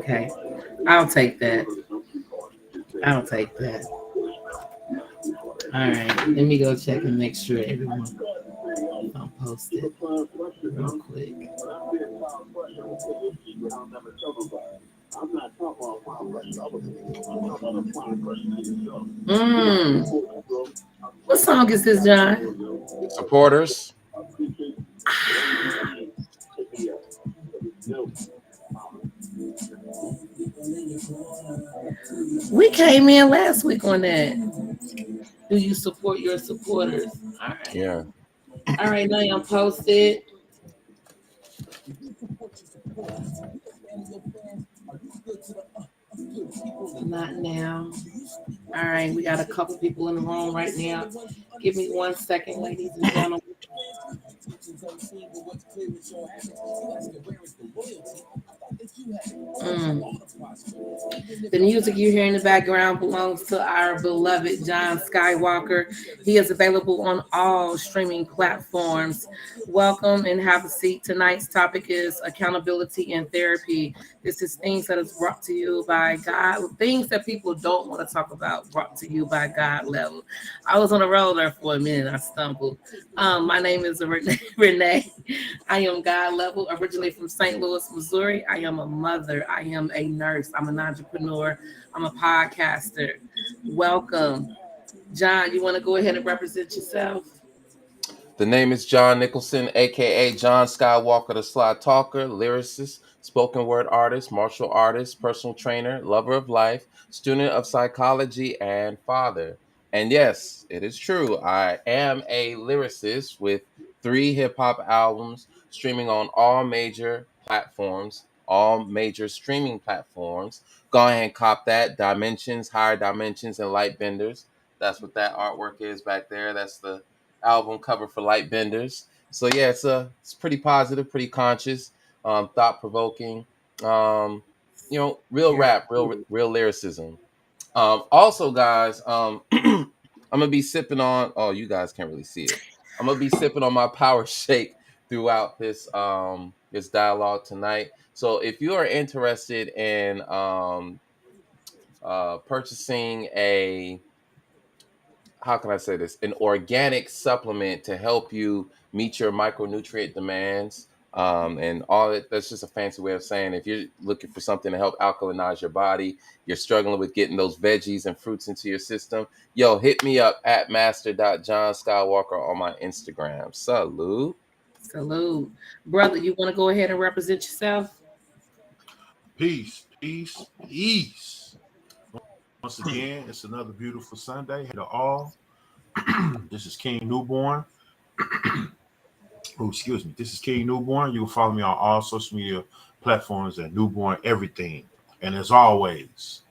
Okay, I'll take that. I'll take that. All right, let me go check and make sure everyone don't post it real quick. Mm. What song is this, John? Supporters. We came in last week on that. Do you support your supporters? All right. Yeah. All right, now y'all posted. Not now. All right, we got a couple people in the room right now. Give me 1 second, ladies and gentlemen. Mm. The music you hear in the background belongs to our beloved John Skywalker. He is available on all streaming platforms. Welcome and have a seat. Tonight's topic is accountability and therapy. This is things that is brought to you by God, things that people don't want to talk about, brought to you by God level. I was on a roll there for a minute. I stumbled. My name is Renee. I am God level, originally from St. Louis, Missouri. I am a mother. I am a nurse. I'm an entrepreneur. I'm a podcaster. Welcome. John, you want to go ahead and represent yourself? The name is John Nicholson, aka John Skywalker, the Sly Talker, lyricist, spoken word artist, martial artist, personal trainer, lover of life, student of psychology, and father. And yes, it is true. I am a lyricist with 3 hip-hop albums streaming on all major platforms, all major streaming platforms. Go ahead and cop that. Dimensions, Higher Dimensions, and Light Benders. That's what that artwork is back there. That's the album cover for Light Benders. So yeah, it's pretty positive, pretty conscious, thought provoking. Real Very rap, real cool. real lyricism. Also, guys, I'm gonna be sipping on. Oh, you guys can't really see it. I'm gonna be sipping on my Power Shake throughout this dialogue tonight. So if you are interested in purchasing a, how can I say this, an organic supplement to help you meet your micronutrient demands. And all that, that's just a fancy way of saying if you're looking for something to help alkalinize your body, you're struggling with getting those veggies and fruits into your system, yo, hit me up at master.johnskywalker on my Instagram. Salute. Salute. Brother, you want to go ahead and represent yourself? Peace, peace, peace. Once again, it's another beautiful Sunday. Hey to all. This is King Newborn. Oh, excuse me. This is King Newborn. You can follow me on all social media platforms at Newborn Everything. And as always,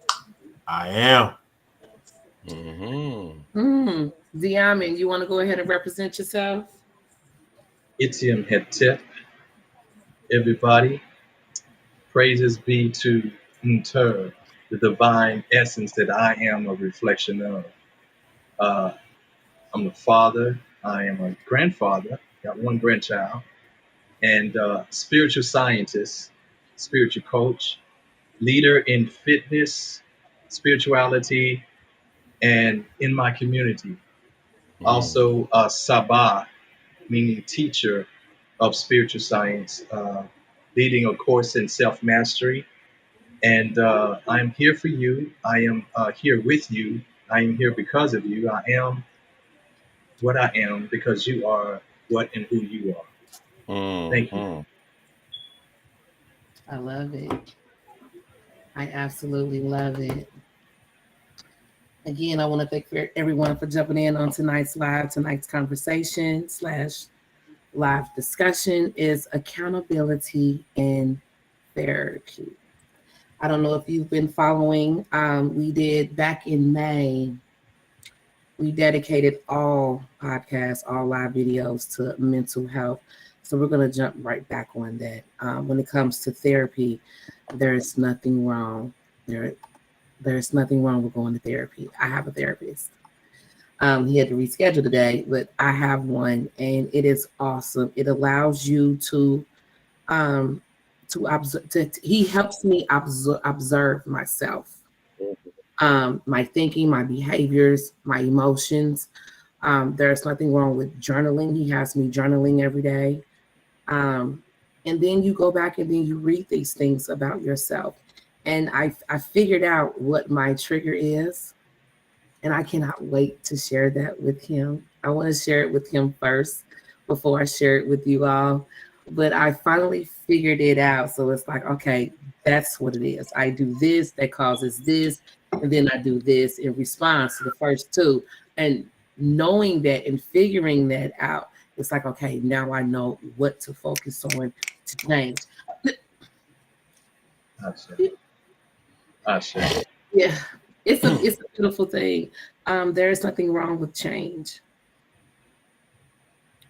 I am. Mm-hmm. Diamond, you want to go ahead and represent yourself? Itium Hetep, everybody. Praises be to Inter, the divine essence that I am a reflection of. Uh, I'm a father, I am a grandfather, got one grandchild, and spiritual scientist, spiritual coach, leader in fitness, spirituality, and in my community. Mm. Also, Sabah, meaning teacher of spiritual science, leading a course in self mastery. And I'm here for you. I am here with you. I am here because of you. I am what I am because you are what and who you are. Thank you. Mm-hmm. I love it. I absolutely love it. Again, I want to thank everyone for jumping in on tonight's conversation slash live discussion is accountability and therapy. I don't know if you've been following. We did back in May. We dedicated all podcasts, all live videos to mental health. So we're going to jump right back on that. When it comes to therapy, there is nothing wrong. There's nothing wrong with going to therapy. I have a therapist. He had to reschedule today, but I have one, and it is awesome. It allows you um, to observe. He helps me observe myself, my thinking, my behaviors, my emotions. There's nothing wrong with journaling. He has me journaling every day. Um, and then you go back and then you read these things about yourself. And I figured out what my trigger is, and I cannot wait to share that with him. I want to share it with him first before I share it with you all. But I finally figured it out. So it's like, okay, that's what it is. I do this that causes this, and then I do this in response to the first two. And knowing that and figuring that out, it's like, okay, now I know what to focus on to change. Yeah, it's a beautiful thing. There is nothing wrong with change.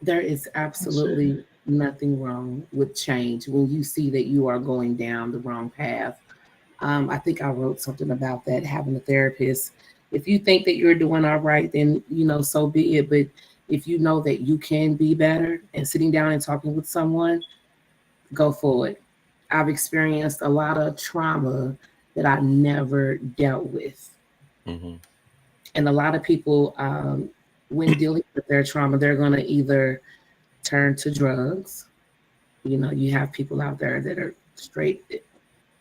There is absolutely nothing wrong with change when you see that you are going down the wrong path. I think I wrote something about that, having a therapist. If you think that you're doing all right, then so be it. But if you know that you can be better and sitting down and talking with someone, go for it. I've experienced a lot of trauma that I never dealt with. Mm-hmm. And a lot of people, when dealing with their trauma, they're going to either turn to drugs. You have people out there that are straight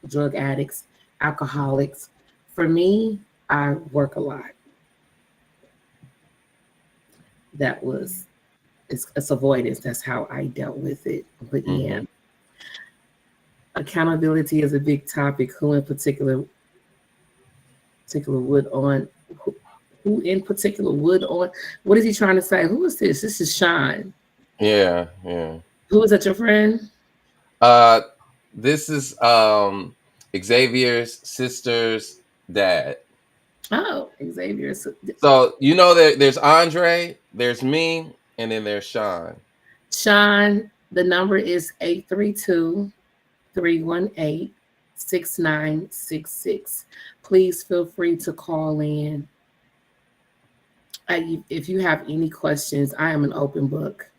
drug addicts, alcoholics. For me, I work a lot. It's avoidance. That's how I dealt with it. But yeah, accountability is a big topic. Who in particular would on? Who in particular would on? What is he trying to say? Who is this? This is Sean. Yeah. Who is that? Your friend? This is Xavier's sister's dad. Oh, Xavier. So that there's Andre, there's me, and then there's Sean. Sean, the number is 832-318-6966. Please feel free to call in. If you have any questions, I am an open book.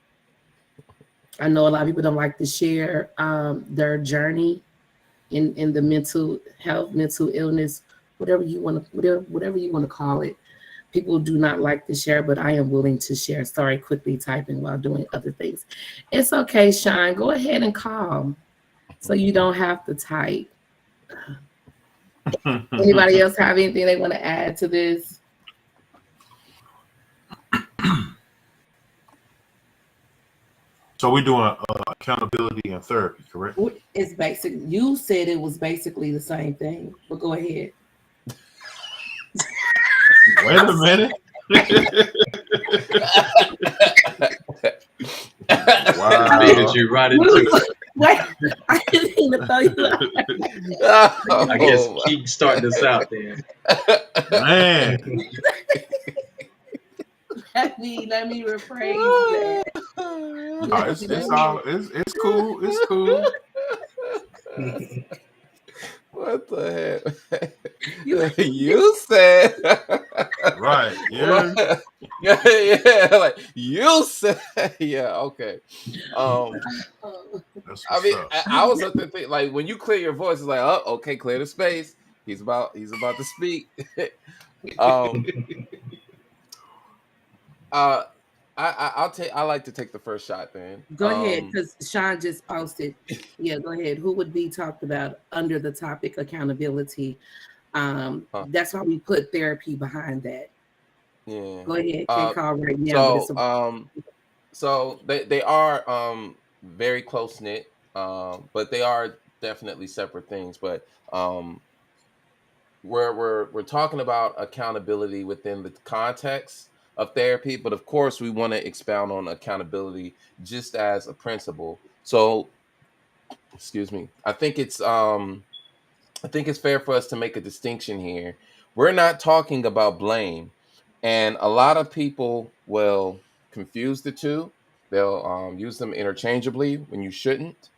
I know a lot of people don't like to share their journey in the mental health, mental illness, whatever you want to call it. People do not like to share, but I am willing to share. Sorry, quickly typing while doing other things. It's okay, Sean. Go ahead and call so you don't have to type. Anybody else have anything they want to add to this? So we're doing accountability and therapy, correct? It's basic. You said it was basically the same thing, but go ahead. Wait a minute. Wow. Did you write into it? Wait, I didn't even throw you out. I guess keep starting this out then. Man. Let me rephrase that. It's cool. It's cool. What the heck? You said right. Yeah. yeah, like you said. Yeah, okay. I mean, I was up there thinking, like, when you clear your voice, it's like, oh, okay, clear the space. He's about to speak. I like to take the first shot then. Go ahead, because Sean just posted. Yeah, go ahead. Who would be talked about under the topic accountability? That's why we put therapy behind that. Yeah. Go ahead. Can't call right now. So they are very close knit, but they are definitely separate things. But we're talking about accountability within the context of therapy, but of course we want to expound on accountability just as a principle. So, excuse me. I think it's fair for us to make a distinction here. We're not talking about blame, and a lot of people will confuse the two. They'll use them interchangeably when you shouldn't.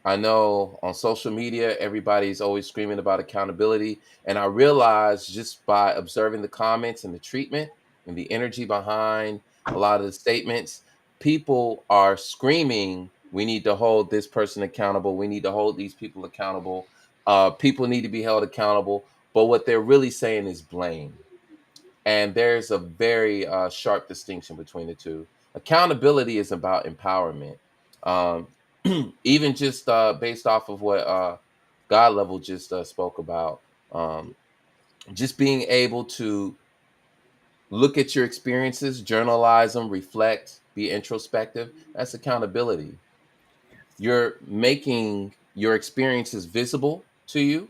I know on social media, everybody's always screaming about accountability. And I realized just by observing the comments and the treatment and the energy behind a lot of the statements, people are screaming We need to hold this person accountable. We need to hold these people accountable. People need to be held accountable. But what they're really saying is blame. And there's a very sharp distinction between the two. Accountability is about empowerment. Um, even just based off of what God Level just spoke about, um, just being able to look at your experiences, journalize them, reflect, be introspective. That's accountability. You're making your experiences visible to you.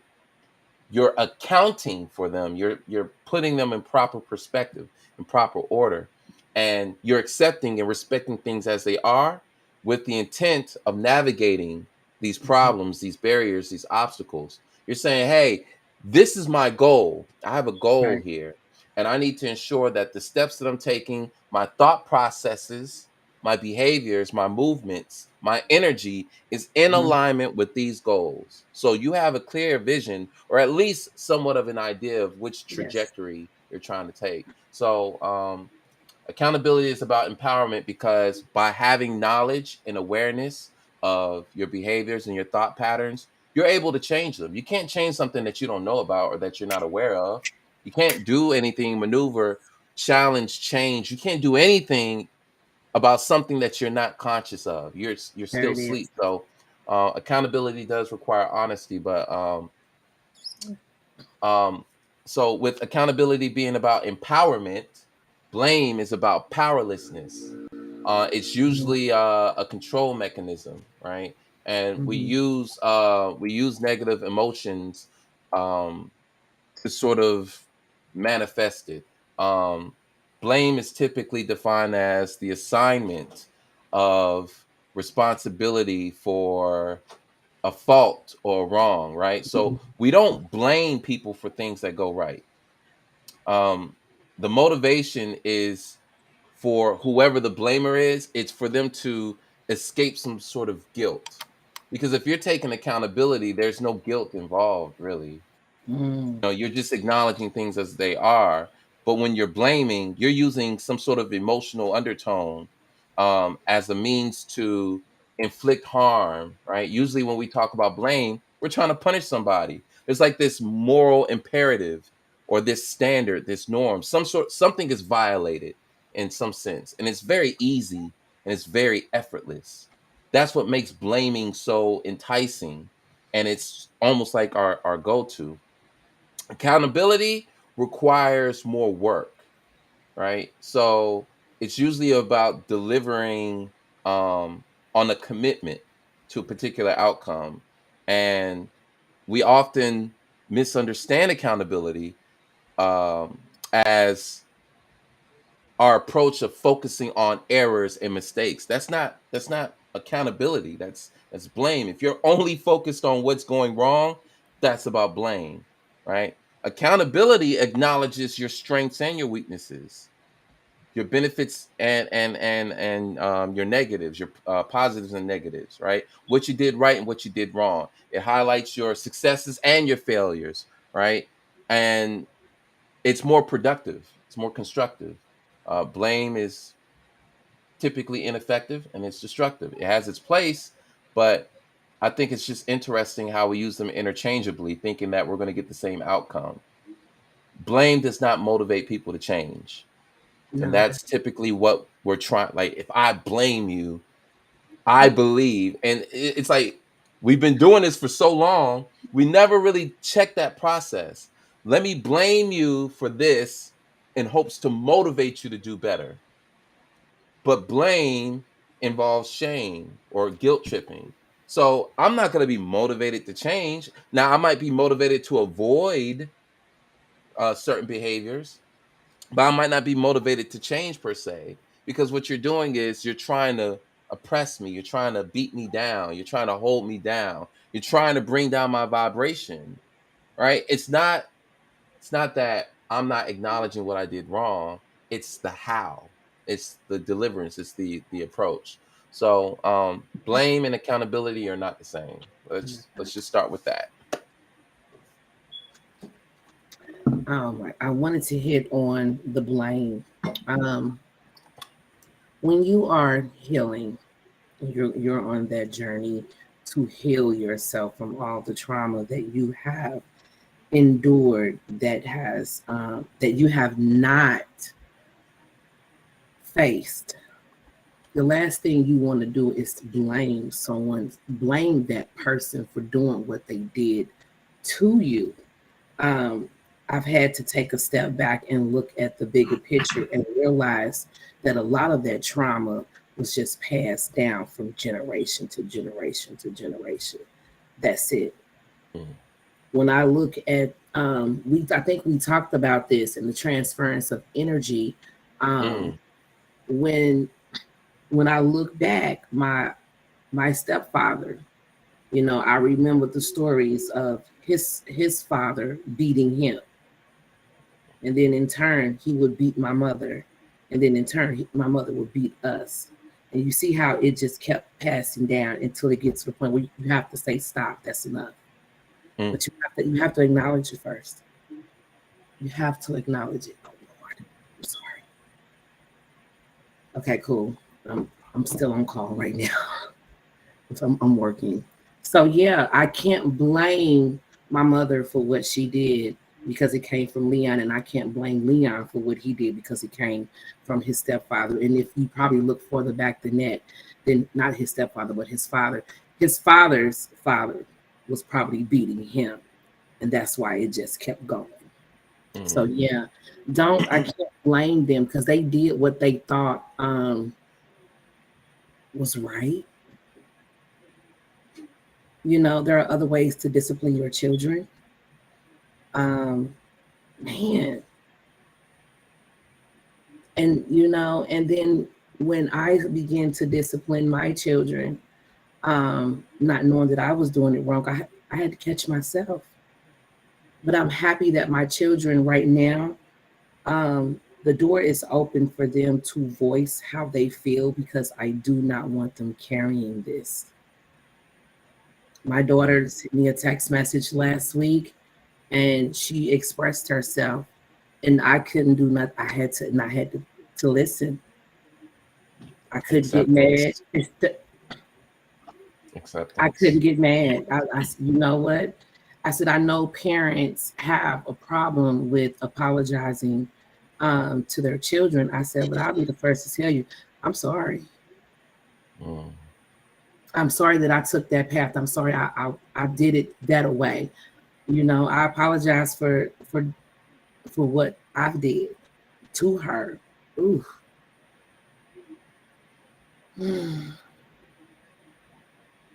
You're accounting for them. You're putting them in proper perspective, in proper order, and you're accepting and respecting things as they are, with the intent of navigating these problems, these barriers, these obstacles. You're saying, "Hey, this is my goal. I have a goal Right. here, and I need to ensure that the steps that I'm taking, my thought processes, my behaviors, my movements, my energy is in Mhm. alignment with these goals." So you have a clear vision, or at least somewhat of an idea of which Yes. trajectory you're trying to take. So accountability is about empowerment, because by having knowledge and awareness of your behaviors and your thought patterns, you're able to change them. You can't change something that you don't know about or that you're not aware of. You can't do anything, maneuver, challenge, change. You can't do anything about something that you're not conscious of. You're There still it is. asleep. So accountability does require honesty, but um, so with accountability being about empowerment, blame is about powerlessness. It's Mhm. usually a control mechanism, right? And Mhm. we use negative emotions um, to sort of manifest it. Um, Blame is typically defined as the assignment of responsibility for a fault or wrong, right? So we don't blame people for things that go right. um the motivation is for whoever the blamer is, it's for them to escape some sort of guilt, because if you're taking accountability, there's no guilt involved, really. Mm. You're just acknowledging things as they are. But when you're blaming, you're using some sort of emotional undertone as a means to inflict harm, right? Usually when we talk about blame, we're trying to punish somebody. There's like this moral imperative, or this standard, this norm, something is violated in some sense, and it's very easy and it's very effortless. That's what makes blaming so enticing, and it's almost like our go-to. Accountability requires more work, right? So it's usually about delivering on a commitment to a particular outcome. And we often misunderstand accountability as our approach of focusing on errors and mistakes. That's not accountability. That's blame. If you're only focused on what's going wrong, that's about blame, right? Accountability acknowledges your strengths and your weaknesses, your benefits and your negatives, your positives and negatives, right? What you did right and what you did wrong. It highlights your successes and your failures, right? And it's more productive. It's more constructive. Blame is typically ineffective and it's destructive. It has its place, but I think it's just interesting how we use them interchangeably, thinking that we're going to get the same outcome. Blame does not motivate people to change. And No. that's typically what we're trying. Like, if I blame you, I believe. And it's like, we've been doing this for so long, we never really check that process. Let me blame you for this in hopes to motivate you to do better. But blame involves shame or guilt tripping. So I'm not going to be motivated to change. Now, I might be motivated to avoid certain behaviors, but I might not be motivated to change per se, because what you're doing is you're trying to oppress me, you're trying to beat me down, you're trying to hold me down, you're trying to bring down my vibration, right? It's not that I'm not acknowledging what I did wrong, it's the how, it's the deliverance, it's the approach. So blame and accountability are not the same. Let's just start with that. All right. I wanted to hit on the blame. Um, when you are healing, You're on that journey to heal yourself from all the trauma that you have endured, that you have not faced. The last thing you want to do is to blame that person for doing what they did to you. um, I've had to take a step back and look at the bigger picture and realize that a lot of that trauma was just passed down from generation to generation to generation. That's it. Mm. When I look at, I think we talked about this in the transference of energy. Um, Mm. when when I look back, my stepfather, I remember the stories of his father beating him, and then in turn he would beat my mother, and then in turn my mother would beat us. And you see how it just kept passing down until it gets to the point where you have to say stop. That's enough. Mm. But you have to acknowledge it first. You have to acknowledge it. Oh Lord, I'm sorry. Okay, cool. I'm still on call right now. So I'm working. So yeah, I can't blame my mother for what she did because it came from Leon, and I can't blame Leon for what he did because it came from his stepfather. And if you probably look further back than that, then not his stepfather, but his father's father was probably beating him, and that's why it just kept going. So Mm. yeah, I can't blame them because they did what they thought was right. There are other ways to discipline your children. Um, Man, and then when I began to discipline my children, not knowing that I was doing it wrong, I had to catch myself. But I'm happy that my children right now, the door is open for them to voice how they feel because I do not want them carrying this. My Mm. daughter sent me a text message last week and she expressed herself, and I couldn't do nothing. I had to listen. I couldn't get mad. Acceptance. I couldn't Acceptance. get mad. You know what? I said, I know parents have a problem with apologizing to their children. I said, but I'll be the first to tell you, I'm sorry. Mm. I'm sorry that I took that path. I'm sorry I did it that way. I apologize for what I did to her. Ooh.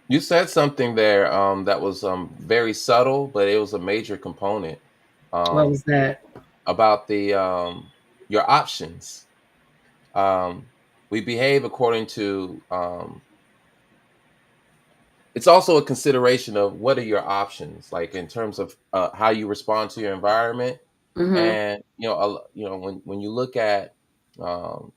You said something there that was very subtle, but it was a major component What was um, that? about the your options. Um, we behave according to. It's also a consideration of what are your options, like in terms of how you respond to your environment. Mm-hmm. And when you look at um,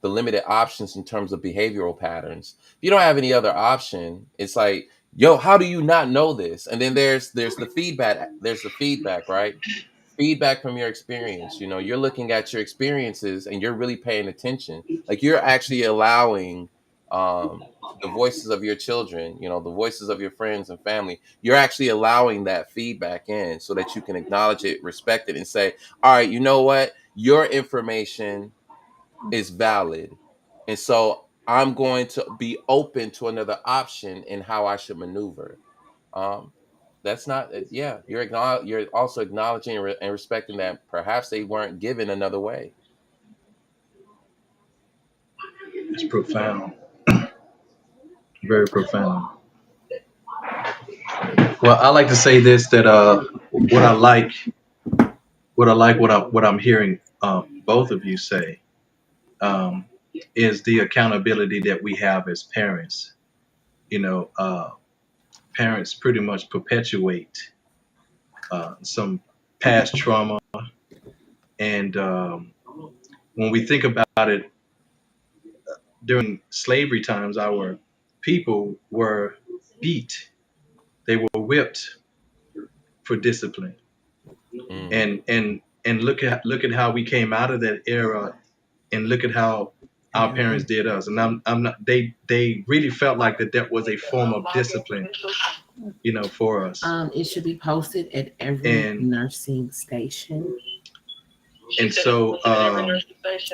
the limited options in terms of behavioral patterns, if you don't have any other option, it's like, yo, how do you not know this? And then there's the feedback. There's the feedback, right? Feedback from your experience. You're looking at your experiences and you're really paying attention. Like you're actually allowing um, the voices of your children, the voices of your friends and family. You're actually allowing that feedback in so that you can acknowledge it, respect it, and say, all right, you know what? Your information is valid. And so I'm going to be open to another option in how I should maneuver. Um, that's not, yeah, you're also acknowledging and respecting that perhaps they weren't given another way. It's profound, very profound. Well, I like to say this that what I like, what I'm hearing both of you say um, is the accountability that we have as parents. You know, parents pretty much perpetuate some past trauma, and when we think about it, during slavery times, our people were beat, they were whipped for discipline, Mm. and look at how we came out of that era, and look at how our parents did us, and I'm not. They really felt like that was a form of discipline, for us. It should be posted at every And nursing station. and so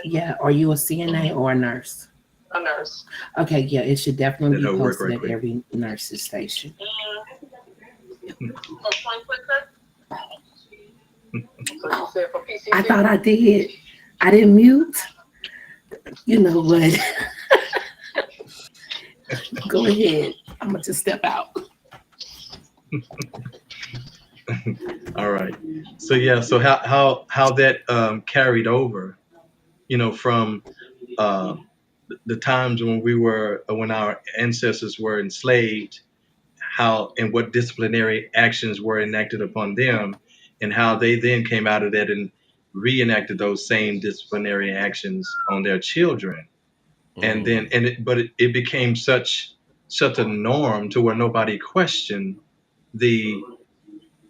Yeah, are you a CNA or a nurse? A nurse. Okay, yeah, it should definitely Let be her work posted right at quick. every nurse's station. So you said for PCC? I thought I did. I didn't mute. You know what? Go ahead. I'm gonna just step out. all right. So yeah. So how that carried over, from the times when our ancestors were enslaved, how and what disciplinary actions were enacted upon them, and how they then came out of that and reenacted those same disciplinary actions on their children. And then it became such a norm to where nobody questioned the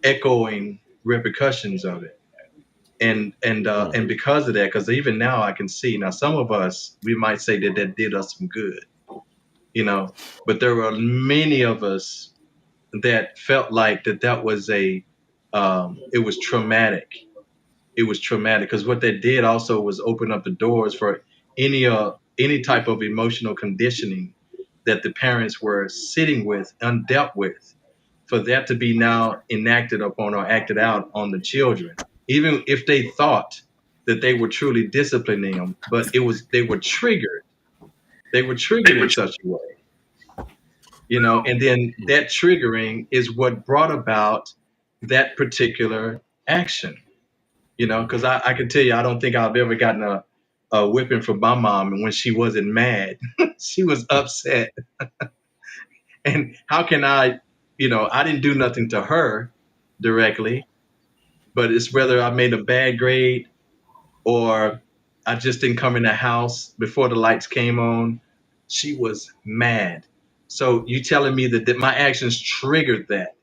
echoing repercussions of it. And because of that, because even now I can see, now some of us, we might say that did us some good, but there were many of us that felt like that was it was traumatic. It was traumatic because what that did also was open up the doors for any type of emotional conditioning that the parents were sitting with, undealt with, for that to be now enacted upon or acted out on the children, even if they thought that they were truly disciplining them, but they were triggered. They were triggered in such a way, and then that triggering is what brought about that particular action, because I can tell you, I don't think I've ever gotten a whipping from my mom when she wasn't mad. She was upset. And how can I didn't do nothing to her directly, but it's whether I made a bad grade or I just didn't come in the house before the lights came on. She was mad. So you telling me that my actions triggered that,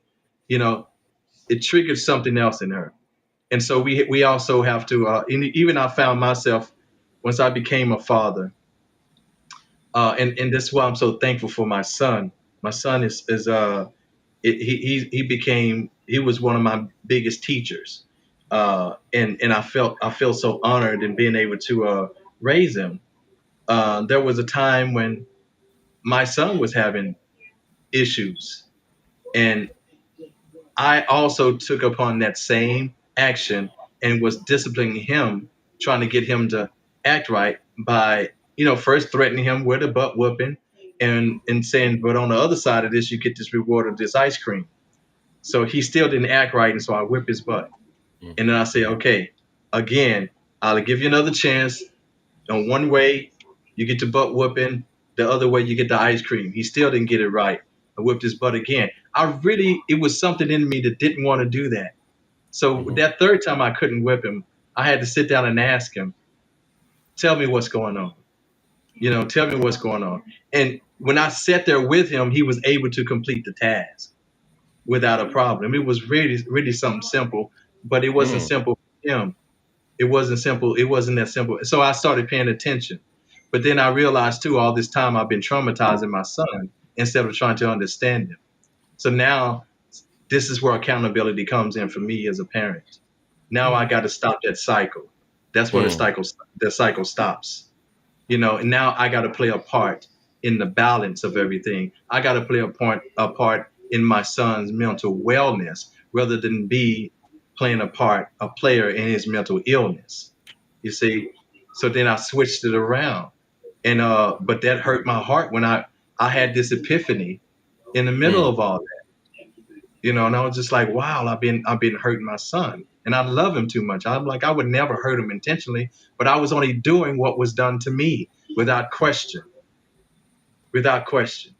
you know, it triggered something else in her. And so we also have to, even I found myself once I became a father, and this is why I'm so thankful for my son. My son he was one of my biggest teachers, and I feel so honored in being able to raise him. There was a time when my son was having issues, and I also took upon that same action and was disciplining him, trying to get him to act right by, first threatening him with a butt whooping and saying, but on the other side of this, you get this reward of this ice cream. So he still didn't act right. And so I whip his butt. And then I say, okay, again, I'll give you another chance. On one way, you get the butt whooping. The other way, you get the ice cream. He still didn't get it right. I whipped his butt again. It was something in me that didn't want to do that. So that third time I couldn't whip him, I had to sit down and ask him, tell me what's going on. Tell me what's going on. And when I sat there with him, he was able to complete the task without a problem. It was really, really something simple, but it wasn't simple for him. It wasn't simple. It wasn't that simple. So I started paying attention. But then I realized too, all this time I've been traumatizing my son instead of trying to understand him. So now this is where accountability comes in for me as a parent. Now I got to stop that cycle. That's where the cycle stops. And now I got to play a part in the balance of everything. I got to play a part in my son's mental wellness rather than be playing a player in his mental illness. You see? So then I switched it around. And but that hurt my heart when I had this epiphany in the middle of all that. And I was just like, wow, I've been hurting my son. And I love him too much. I'm like, I would never hurt him intentionally, but I was only doing what was done to me without question. Without question.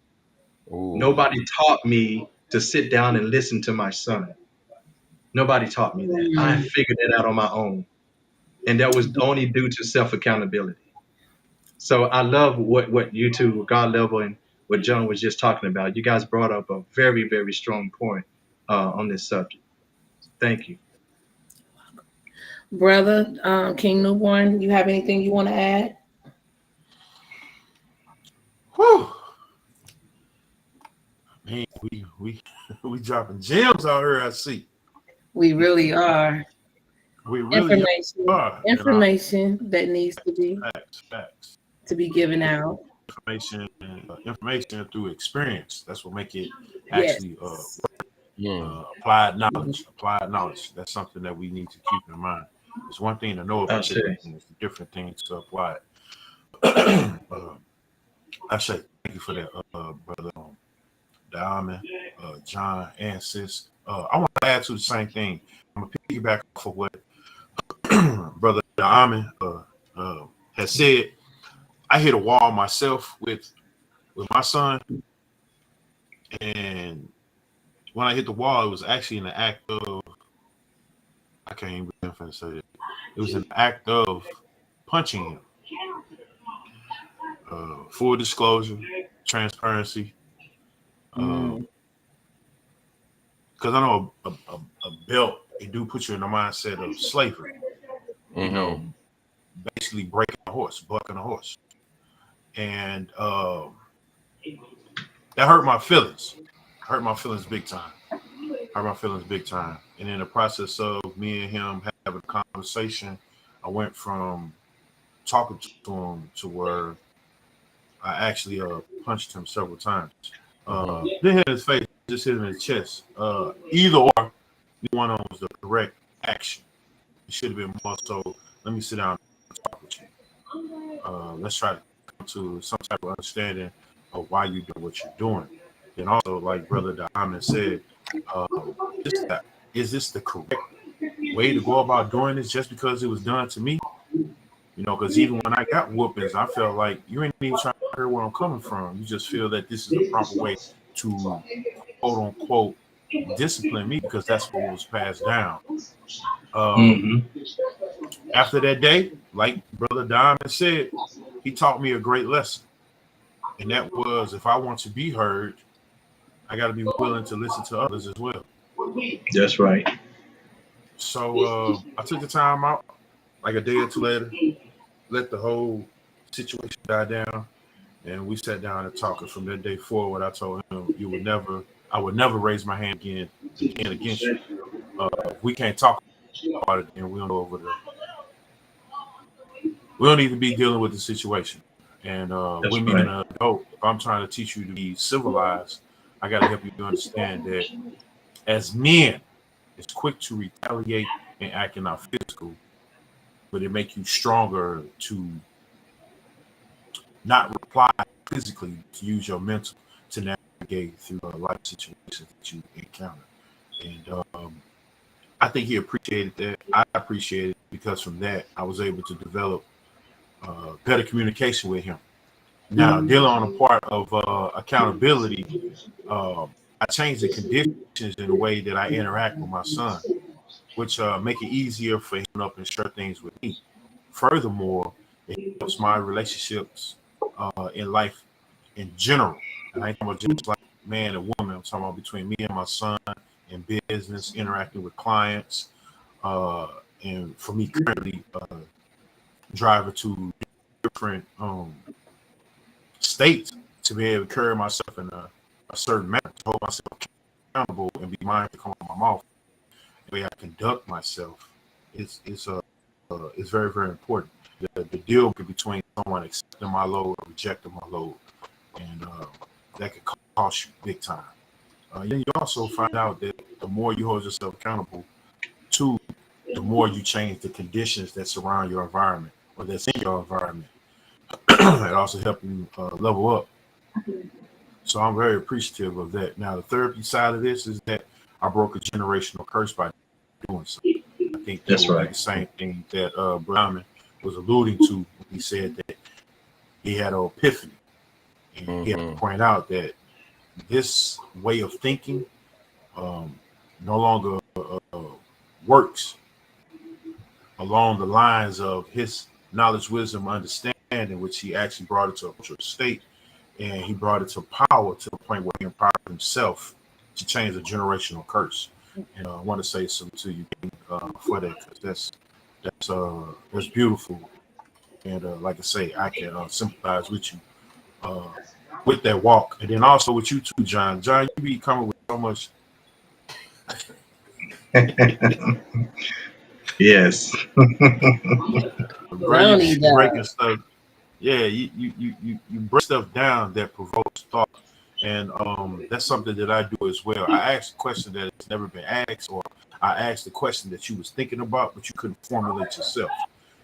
Ooh. Nobody taught me to sit down and listen to my son. Nobody taught me that. I figured it out on my own. And that was only due to self-accountability. So I love what you two, God level, and what John was just talking about. You guys brought up a very, very strong point on this subject. Thank you. Brother, King Newborn, you have anything you want to add? Whew. Man, we dropping gems out here. I see. We really are. We really Information, are. information that needs Facts. to be given out. Information through experience. That's what make it Yes. actually applied knowledge. That's something that we need to keep in mind. It's one thing to know about it, and it's a different thing to apply it. I say thank you for that, brother Diamond, John, and sis. I want to add to the same thing. I'm gonna piggyback off of what brother Diamond has said. I hit a wall myself with my son, and when I hit the wall, it was actually in the act of, I can't even remember to say it. It was an act of punching him. Full disclosure, transparency. Because I know a belt, it do put you in the mindset of slavery. You know, basically breaking a horse, bucking a horse. And that hurt my feelings. Hurt my feelings big time. And in the process of me and him having a conversation, I went from talking to him to where I actually punched him several times. Didn't hit his face, just hit him in his chest. Either or, one of them was the correct action. It should have been more so, let me sit down and talk with you. Let's try to come to some type of understanding of why you're doing what you're doing. And also, like Brother Diamond said, is this the correct way to go about doing this just because it was done to me? You know, because even when I got whoopings, I felt like you ain't even trying to hear where I'm coming from. You just feel that this is the proper way to, quote unquote, discipline me because that's what was passed down. After that day, like Brother Diamond said, he taught me a great lesson. And that was, if I want to be heard, I got to be willing to listen to others as well. That's right. So I took the time out, like a day or two later, let the whole situation die down, and we sat down and talked. And from that day forward, I told him, I would never raise my hand again against you. We can't talk about it, and we don't go over we don't even be dealing with the situation. And with me being an adult, if I'm trying to teach you to be civilized, I got to help you to understand that as men, it's quick to retaliate and act in our physical, but it make you stronger to not reply physically, to use your mental to navigate through life situations that you encounter. And I think he appreciated that. I appreciated it because from that, I was able to develop better communication with him. Now, dealing on the part of accountability, I changed the conditions in the way that I interact with my son, which make it easier for him to up and share things with me. Furthermore, it helps my relationships in life in general. And I ain't talking about just like man and woman. I'm talking about between me and my son in business, interacting with clients, and for me currently driving to different states to be able to carry myself in a certain manner, to hold myself accountable and be mindful to come out of my mouth. The way I conduct myself is very, very important. The deal between someone accepting my load or rejecting my load, and that could cost you big time. Then you also find out that the more you hold yourself accountable to, the more you change the conditions that surround your environment or that's in your environment. It also helps you level up. So I'm very appreciative of that. Now, the therapy side of this is that I broke a generational curse by doing so. I think that's right. The same thing that Brahman was alluding to when he said that he had an epiphany. And he had to point out that this way of thinking no longer works along the lines of his knowledge, wisdom, understanding, which he actually brought it to a cultural state, and he brought it to power to the point where he empowered himself to change the generational curse. And I want to say something to you for that, because that's beautiful. And like I say, I can sympathize with you with that walk, and then also with you too, John. John, you be coming with so much. Yes. Cause I don't need You that. breaking stuff. Yeah, you break stuff down that provokes thought, and that's something that I do as well. I ask a question that has never been asked, or I ask the question that you was thinking about but you couldn't formulate yourself.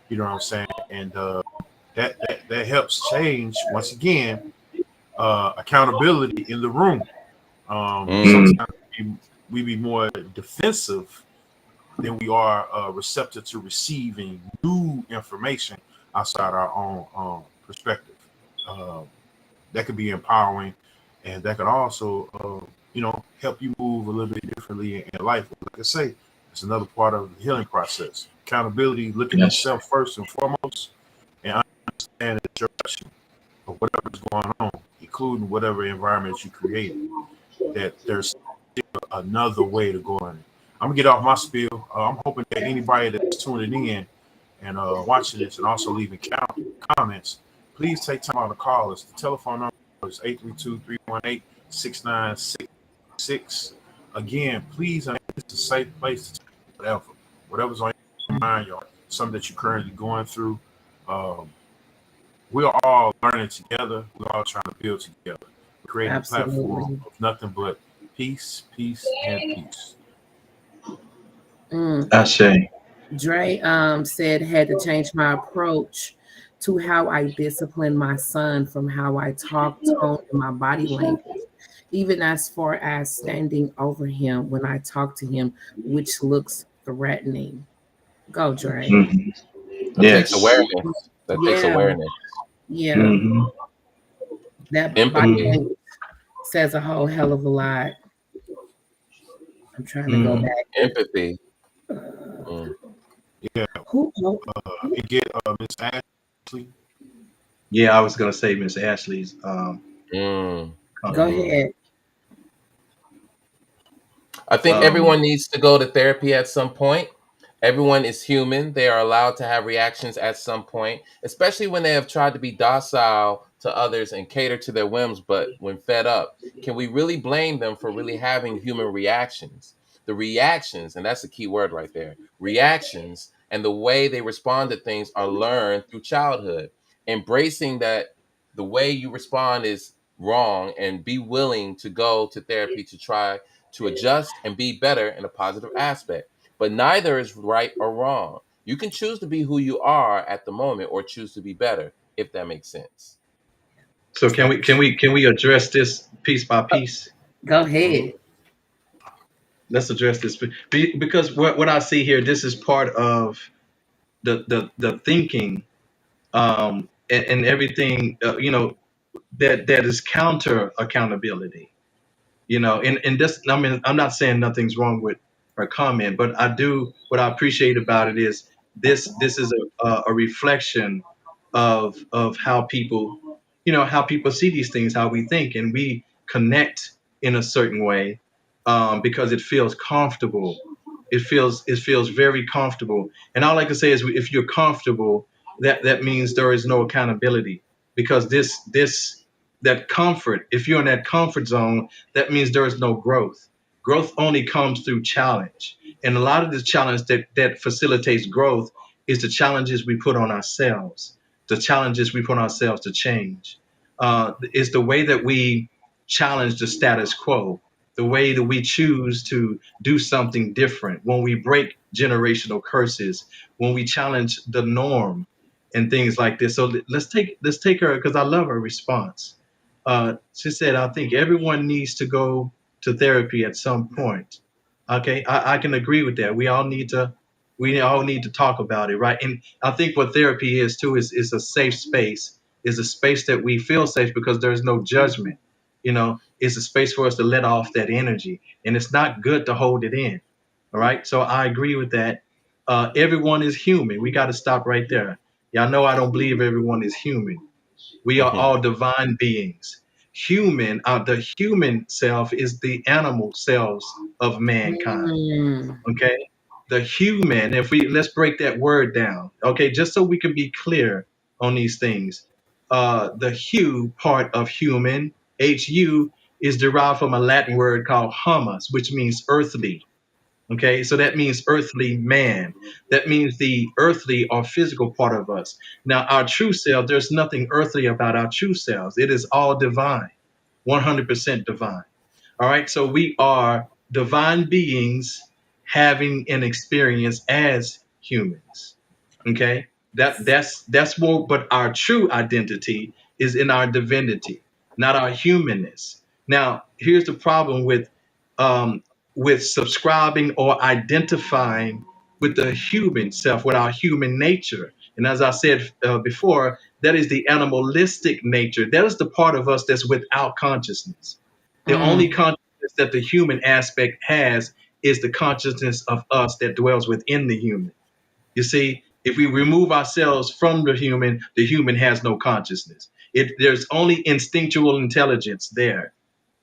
You know what I'm saying? And that helps change once again accountability in the room. Mm. Mm, Sometimes we be more defensive than we are receptive to receiving new information outside our own perspective. Um, that could be empowering, and that could also, help you move a little bit differently in life. Like I say, it's another part of the healing process. Accountability, looking at yes. self first and foremost, and understanding the direction of whatever's going on, including whatever environment you created. That there's another way to go in it. I'm gonna get off my spiel. I'm hoping that anybody that's tuning in and watching this and also leaving comments, please take time out to call us. The telephone number is 832-318-6966. Again, please, it's a safe place to talk whatever's on your mind, or something that you're currently going through. Um, we're all learning together. We're all trying to build together. We're creating a platform Absolutely. of nothing but peace, peace, and peace. Mm. Ashe. Dre said had to change my approach to how I discipline my son from how I talk, tone, and my body language, even as far as standing over him when I talk to him, which looks threatening. Go, Dre. Mhm. That takes Yes. awareness. That takes Yeah, awareness. yeah. Hmm. That body Empathy. Hmm. language says a whole hell of a lot. I'm trying to go Hmm. back. Empathy. Mm. Yeah, Who? Oh, and get Miss Ashley. Yeah, I was gonna say Miss Ashley's Mm. go comment. Mm. ahead. I think Um, everyone needs to go to therapy at some point. Everyone is human. They are allowed to have reactions at some point, especially when they have tried to be docile to others and cater to their whims, but when fed up, can we really blame them for really having human reactions? The reactions, and that's the key word right there, reactions and the way they respond to things are learned through childhood. Embracing that the way you respond is wrong and be willing to go to therapy to try to adjust and be better in a positive aspect. But neither is right or wrong. You can choose to be who you are at the moment or choose to be better, if that makes sense. so can we can Facts. we can we address this piece by piece? Go Hmm. ahead. Let's address this because what I see here, this is part of the thinking and everything that is counter accountability. And this, I mean, I'm not saying nothing's wrong with her comment, but I do, what I appreciate about it is this is a reflection of how people, how people see these things, how we think, and we connect in a certain way because it feels comfortable. It feels very comfortable. And all I can say is, if you're comfortable, that means there is no accountability, because this that comfort, if you're in that comfort zone, that means there is no growth. Growth only comes through challenge. And a lot of the challenge that facilitates growth is the challenges we put on ourselves, the challenges we put on ourselves to change. Is the way that we challenge the status quo, the way that we choose to do something different, when we break generational curses, when we challenge the norm and things like this. So let's take her, because I love her response. She said, I think everyone needs to go to therapy at some point. Okay, I can agree with that. We all need to talk about it, right? And I think what therapy is too is a safe space, is a space that we feel safe because there's no judgment. It's a space for us to let off that energy, and it's not good to hold it in. All right, so I agree with that. Everyone is human. We got to stop right there. Y'all know I don't believe everyone is human. We are Mhm. all divine beings. The human self is the animal selves of mankind. Mm. Okay, the human. If we let's break that word down. Okay, just so we can be clear on these things. the hue part of human, HU, is derived from a Latin word called humus, which means earthly. Okay, so that means earthly man. That means the earthly or physical part of us. Now, our true self, there's nothing earthly about our true selves. It is all divine, 100% divine. All right, so we are divine beings having an experience as humans. Okay, that's more, but our true identity is in our divinity, not our humanness. Now, here's the problem um, with subscribing or identifying with the human self, with our human nature. And as I said before, that is the animalistic nature. That is the part of us that's without consciousness. The only Mm. consciousness that the human aspect has is the consciousness of us that dwells within the human. You see, if we remove ourselves from the human has no consciousness. There's only instinctual intelligence there.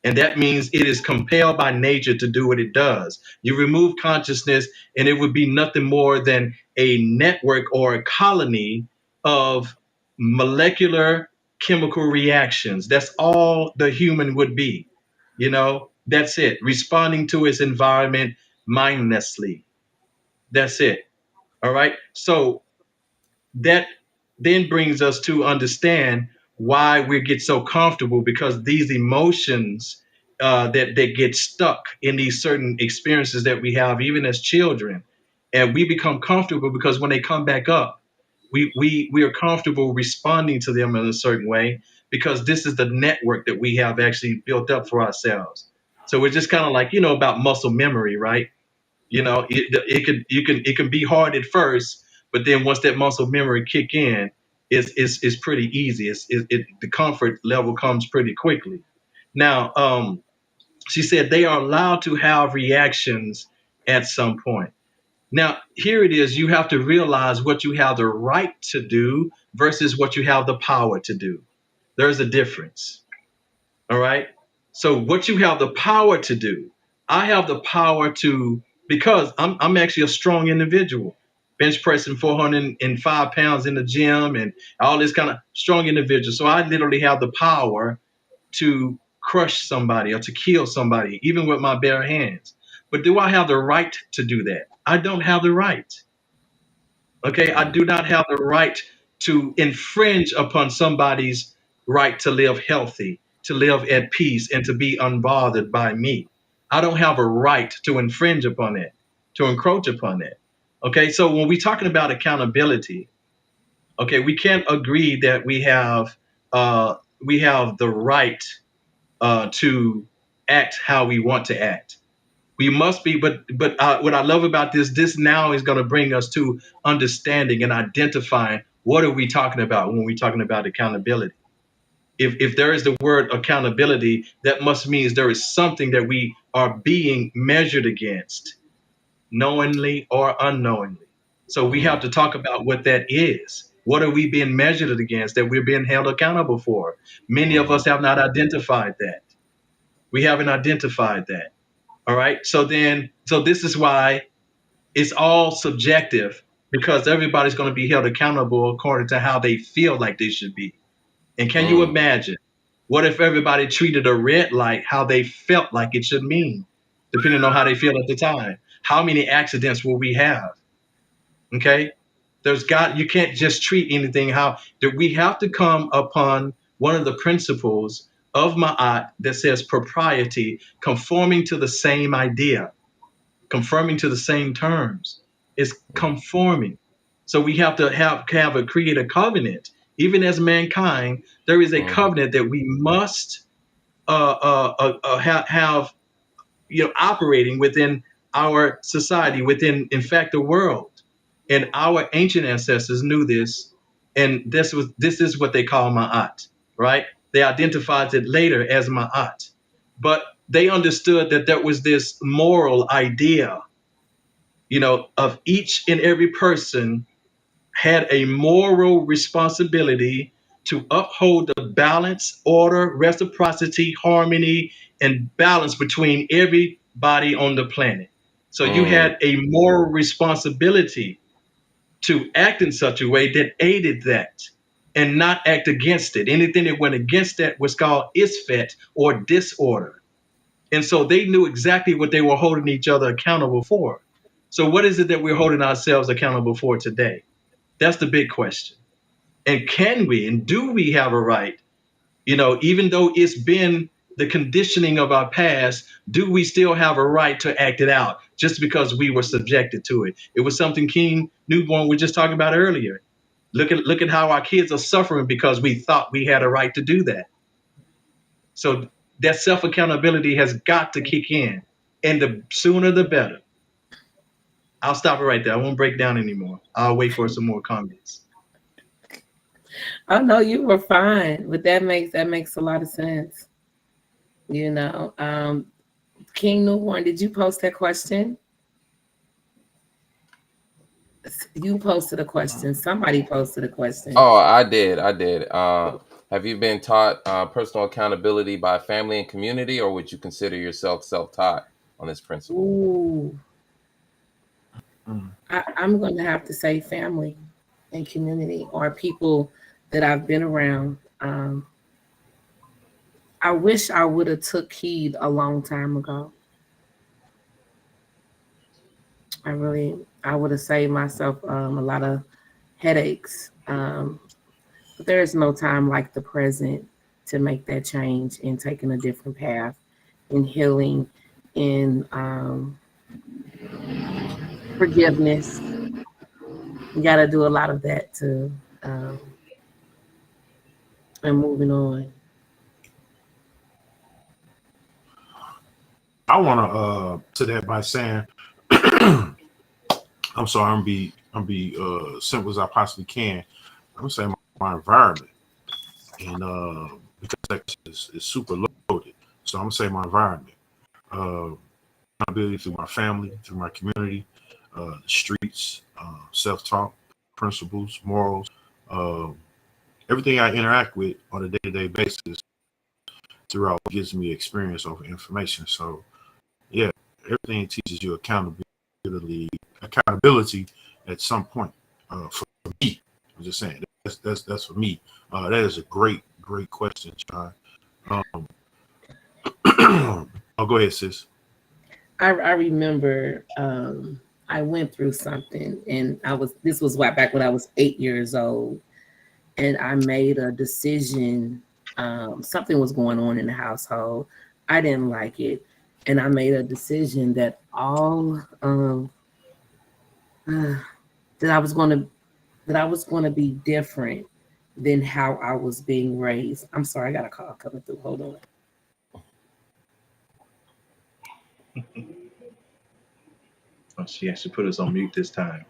And that means it is compelled by nature to do what it does. You remove consciousness, and it would be nothing more than a network or a colony of molecular chemical reactions. That's all the human would be. That's it. Responding to its environment mindlessly. That's it. All right. So that then brings us to understand why we get so comfortable, because these emotions that get stuck in these certain experiences that we have even as children, and we become comfortable because when they come back up, we are comfortable responding to them in a certain way, because this is the network that we have actually built up for ourselves. So we're just kind of like, about muscle memory, right? It can be hard at first, but then once that muscle memory kick in, it's pretty easy. The comfort level comes pretty quickly. Now, she said they are allowed to have reactions at some point. Now, here it is. You have to realize what you have the right to do versus what you have the power to do. There's a difference. All right. So what you have the power to do, I have the power to, because I'm actually a strong individual, bench pressing 405 pounds in the gym and all this kind of strong individual. So I literally have the power to crush somebody or to kill somebody, even with my bare hands. But do I have the right to do that? I don't have the right. Okay, I do not have the right to infringe upon somebody's right to live healthy, to live at peace, and to be unbothered by me. I don't have a right to infringe upon it, to encroach upon it. Okay, so when we're talking about accountability, okay, we can't agree that we have the right to act how we want to act. We must be, but what I love about this now is going to bring us to understanding and identifying what are we talking about when we're talking about accountability. If there is the word accountability, that must means there is something that we are being measured against, knowingly or unknowingly. So we have to talk about what that is. What are we being measured against that we're being held accountable for? Many of us have not identified that. We haven't identified that. All right. So this is why it's all subjective, because everybody's going to be held accountable according to how they feel like they should be. And can you imagine what if everybody treated a red light how they felt like it should mean, depending on how they feel at the time? How many accidents will we have? Okay. You can't just treat anything how that we have to come upon one of the principles of Ma'at that says propriety, conforming to the same idea, conforming to the same terms. It's conforming. So we have to create a covenant. Even as mankind, there is a covenant that we must have, operating within our society, within, in fact, the world. And our ancient ancestors knew this, and this is what they call Ma'at, right? They identified it later as Ma'at, but they understood that there was this moral idea, of each and every person had a moral responsibility to uphold the balance, order, reciprocity, harmony, and balance between everybody on the planet. So you had a moral responsibility to act in such a way that aided that. and not act against it. Anything that went against that was called isfet or disorder. And so they knew exactly what they were holding each other accountable for. So what is it that we're holding ourselves accountable for today? That's the big question. And can we and do we have a right, even though it's been the conditioning of our past, do we still have a right to act it out just because we were subjected to it? It was something King Newborn was just talking about earlier. Look at how our kids are suffering because we thought we had a right to do that. So that self accountability has got to kick in, and the sooner the better. I'll stop it right there. I won't break down anymore. I'll wait for some more comments. Oh no, you were fine, but that makes a lot of sense. King Newborn, did you post that question? You posted a question. Somebody posted a question. Oh, I did. Have you been taught personal accountability by family and community, or would you consider yourself self-taught on this principle? Ooh. I'm going to have to say family and community, or people that I've been around. I wish I would have took heed a long time ago. I would have saved myself a lot of headaches. But there is no time like the present to make that change and taking a different path in healing, in forgiveness. You got to do a lot of that to and moving on. I want to that by saying, I'm sorry, I'm be simple as I possibly can. I'm saying my environment, and because that is super loaded, so I'm gonna say my environment, accountability through my family, through my community, the streets, self-talk, principles, morals, everything I interact with on a day-to-day basis throughout gives me experience over information. So yeah, everything teaches you accountability at some point. For me, I'm just saying that's for me. That is a great question, John. Oh, go ahead, sis. I remember I went through something, and this was back when I was 8 years old, and I made a decision. Something was going on in the household. I didn't like it, and I made a decision that that I was going to be different than how I was being raised. I'm sorry, I got a call coming through. Hold on. Oh, she actually put us on mute this time.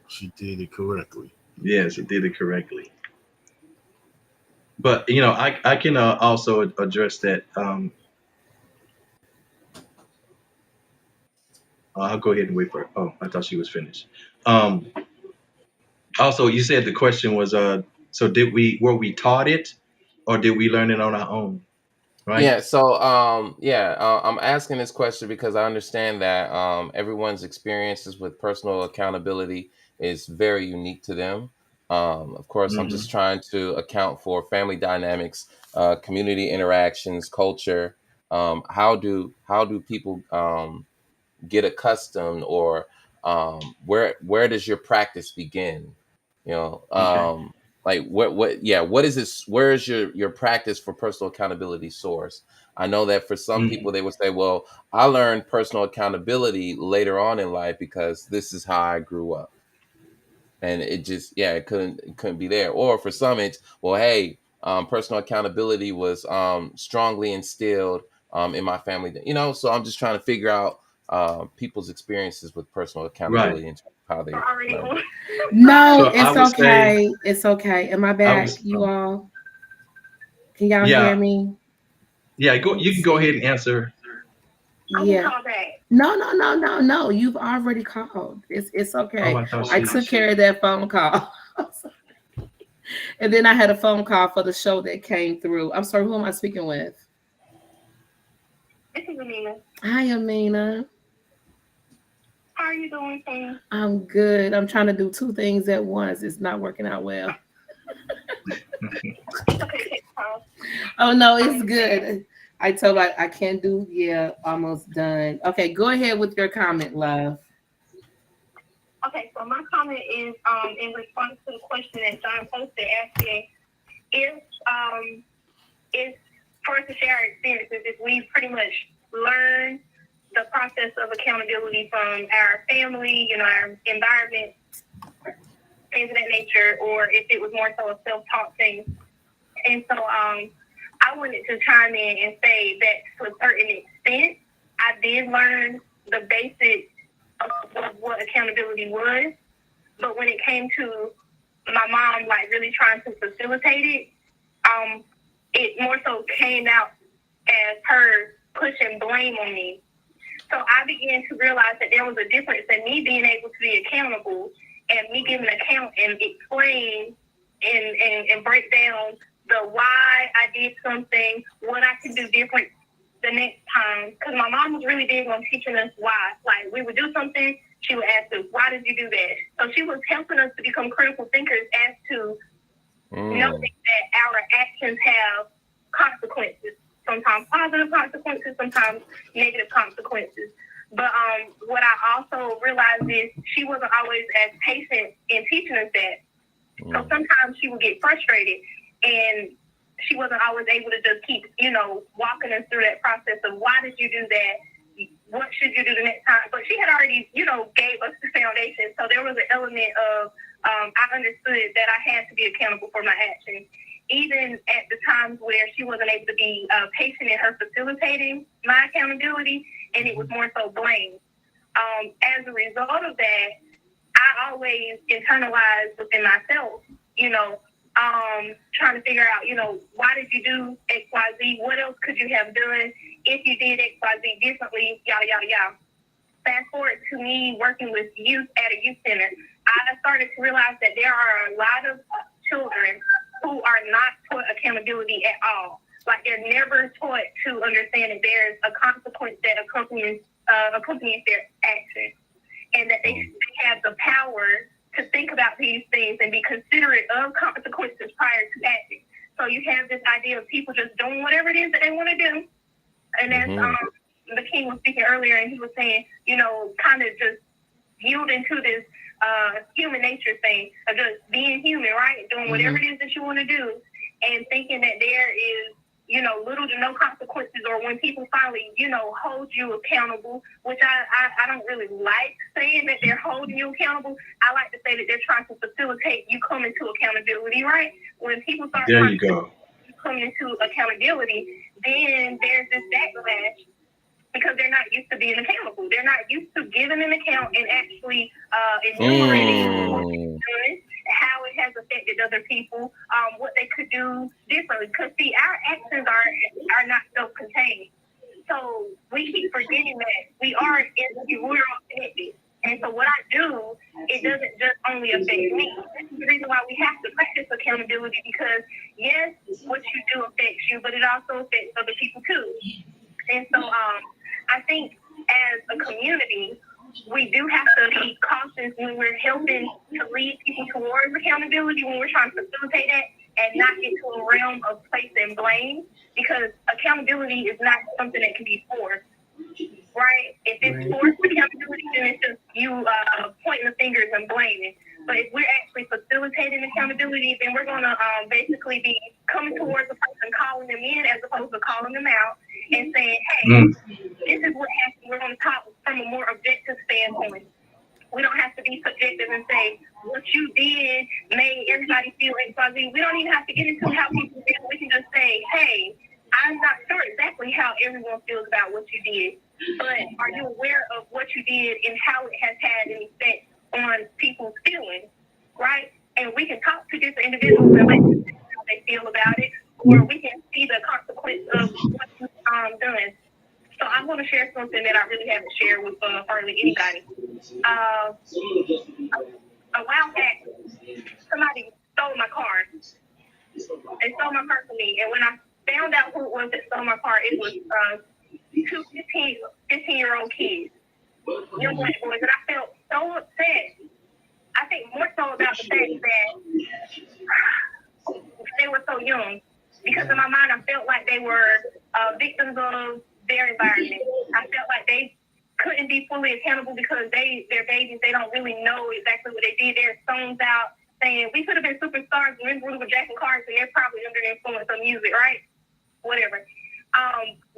She did it correctly. Yeah, she did it correctly. But I can also address that. I'll go ahead and wait for her. Oh, I thought she was finished. Also, you said the question was, so were we taught it, or did we learn it on our own? Right? Yeah. So, I'm asking this question because I understand that everyone's experiences with personal accountability is very unique to them. Of course, I'm just trying to account for family dynamics, community interactions, culture. How do people get accustomed, or where does your practice begin? Okay. Like what is this? Where is your practice for personal accountability source? I know that for some people they would say, well, I learned personal accountability later on in life because this is how I grew up, and it just it couldn't be there. Or for some it's, well, hey, personal accountability was strongly instilled in my family, so I'm just trying to figure out people's experiences with personal accountability, Right. and how they learned it. No, So I it's would okay. say, It's okay. Am I back, you all? Can y'all hear me? Yeah, you can go ahead and answer. Yeah. No. You've already called. It's okay. Oh, I thought I took care of that phone call. And then I had a phone call for the show that came through. I'm sorry, who am I speaking with? This is Amina. Hi, Amina. How are you doing, Queen? I'm good. I'm trying to do two things at once. It's not working out well. Okay, Oh no, it's good. I told her I can't do. Yeah, almost done. Okay, go ahead with your comment, love. okay, so my comment is in response to the question that John posted asking if for us to share our experiences, if we pretty much learn the process of accountability from our family, our environment, things of that nature, or if it was more so a self-taught thing. And so I wanted to chime in and say that to a certain extent, I did learn the basics of what accountability was. But when it came to my mom, like, really trying to facilitate it more so came out as her pushing blame on me. So I began to realize that there was a difference in me being able to be accountable and me giving an account and explain and break down the why I did something, what I can do different the next time. Because my mom was really big on teaching us why. Like, we would do something, she would ask us, why did you do that? So she was helping us to become critical thinkers as to knowing that our actions have consequences. Sometimes positive consequences, sometimes negative consequences. But what I also realized is she wasn't always as patient in teaching us that. So sometimes she would get frustrated and she wasn't always able to just keep, walking us through that process of why did you do that? What should you do the next time? But she had already, gave us the foundation. So there was an element of I understood that I had to be accountable for my actions. Even at the times where she wasn't able to be patient in her facilitating my accountability, and it was more so blame. As a result of that, I always internalized within myself, trying to figure out, why did you do X, Y, Z? What else could you have done if you did X, Y, Z differently? Yada, yada, yada. Fast forward to me working with youth at a youth center, I started to realize that there are a lot of children who are not taught accountability at all. Like, they're never taught to understand that there's a consequence that accompanies their action, and that they have the power to think about these things and be considerate of consequences prior to acting. So you have this idea of people just doing whatever it is that they want to do. And as the king was speaking earlier, and he was saying, kind of just yielding to this human nature thing of just being human, right? Doing whatever it is that you want to do, and thinking that there is, little to no consequences, or when people finally, hold you accountable, which I don't really like saying that they're holding you accountable. I like to say that they're trying to facilitate you coming to accountability, right? When people start trying to come into accountability, then there's this backlash because they're not used to being accountable. They're not used to giving an account and actually enumerating what they've done, how it has affected other people, what they could do differently. Because, see, our actions are not self-contained. So we keep forgetting that we're all connected. And so what I do, it doesn't just only affect me. That's the reason why we have to practice accountability, because, yes, what you do affects you, but it also affects other people too. And so I think as a community, we do have to be cautious when we're helping to lead people towards accountability, when we're trying to facilitate that, and not get to a realm of place and blame, because accountability is not something that can be forced, right? If it's forced accountability, then it's just you pointing the fingers and blaming. But if we're actually facilitating accountability, then we're going to basically be coming towards the person, calling them in as opposed to calling them out and saying, hey, this is what happened. We're going to talk from a more objective standpoint. We don't have to be subjective and say, what you did made everybody feel X, Y, Z. We don't even have to get into how people feel. We can just say, hey, I'm not sure exactly how everyone feels about what you did, but are you aware of what you did and how it has had an effect on people's feelings, right? And we can talk to different individuals and let them know how they feel about it, or we can see the consequence of what you've done. So I'm going to share something that I really haven't shared with hardly anybody. A while back, somebody stole my car. They stole my car from me, and when I found out who it was that stole my car, it was two 15-year-old kids, young black boys, and I about the fact that they were so young. Because in my mind, I felt like they were victims of their environment. I felt like they couldn't be fully accountable because they're babies. They don't really know exactly what they did. There's songs out saying we could have been superstars when we were jacking cars, and they're probably under the influence of music, right? Whatever.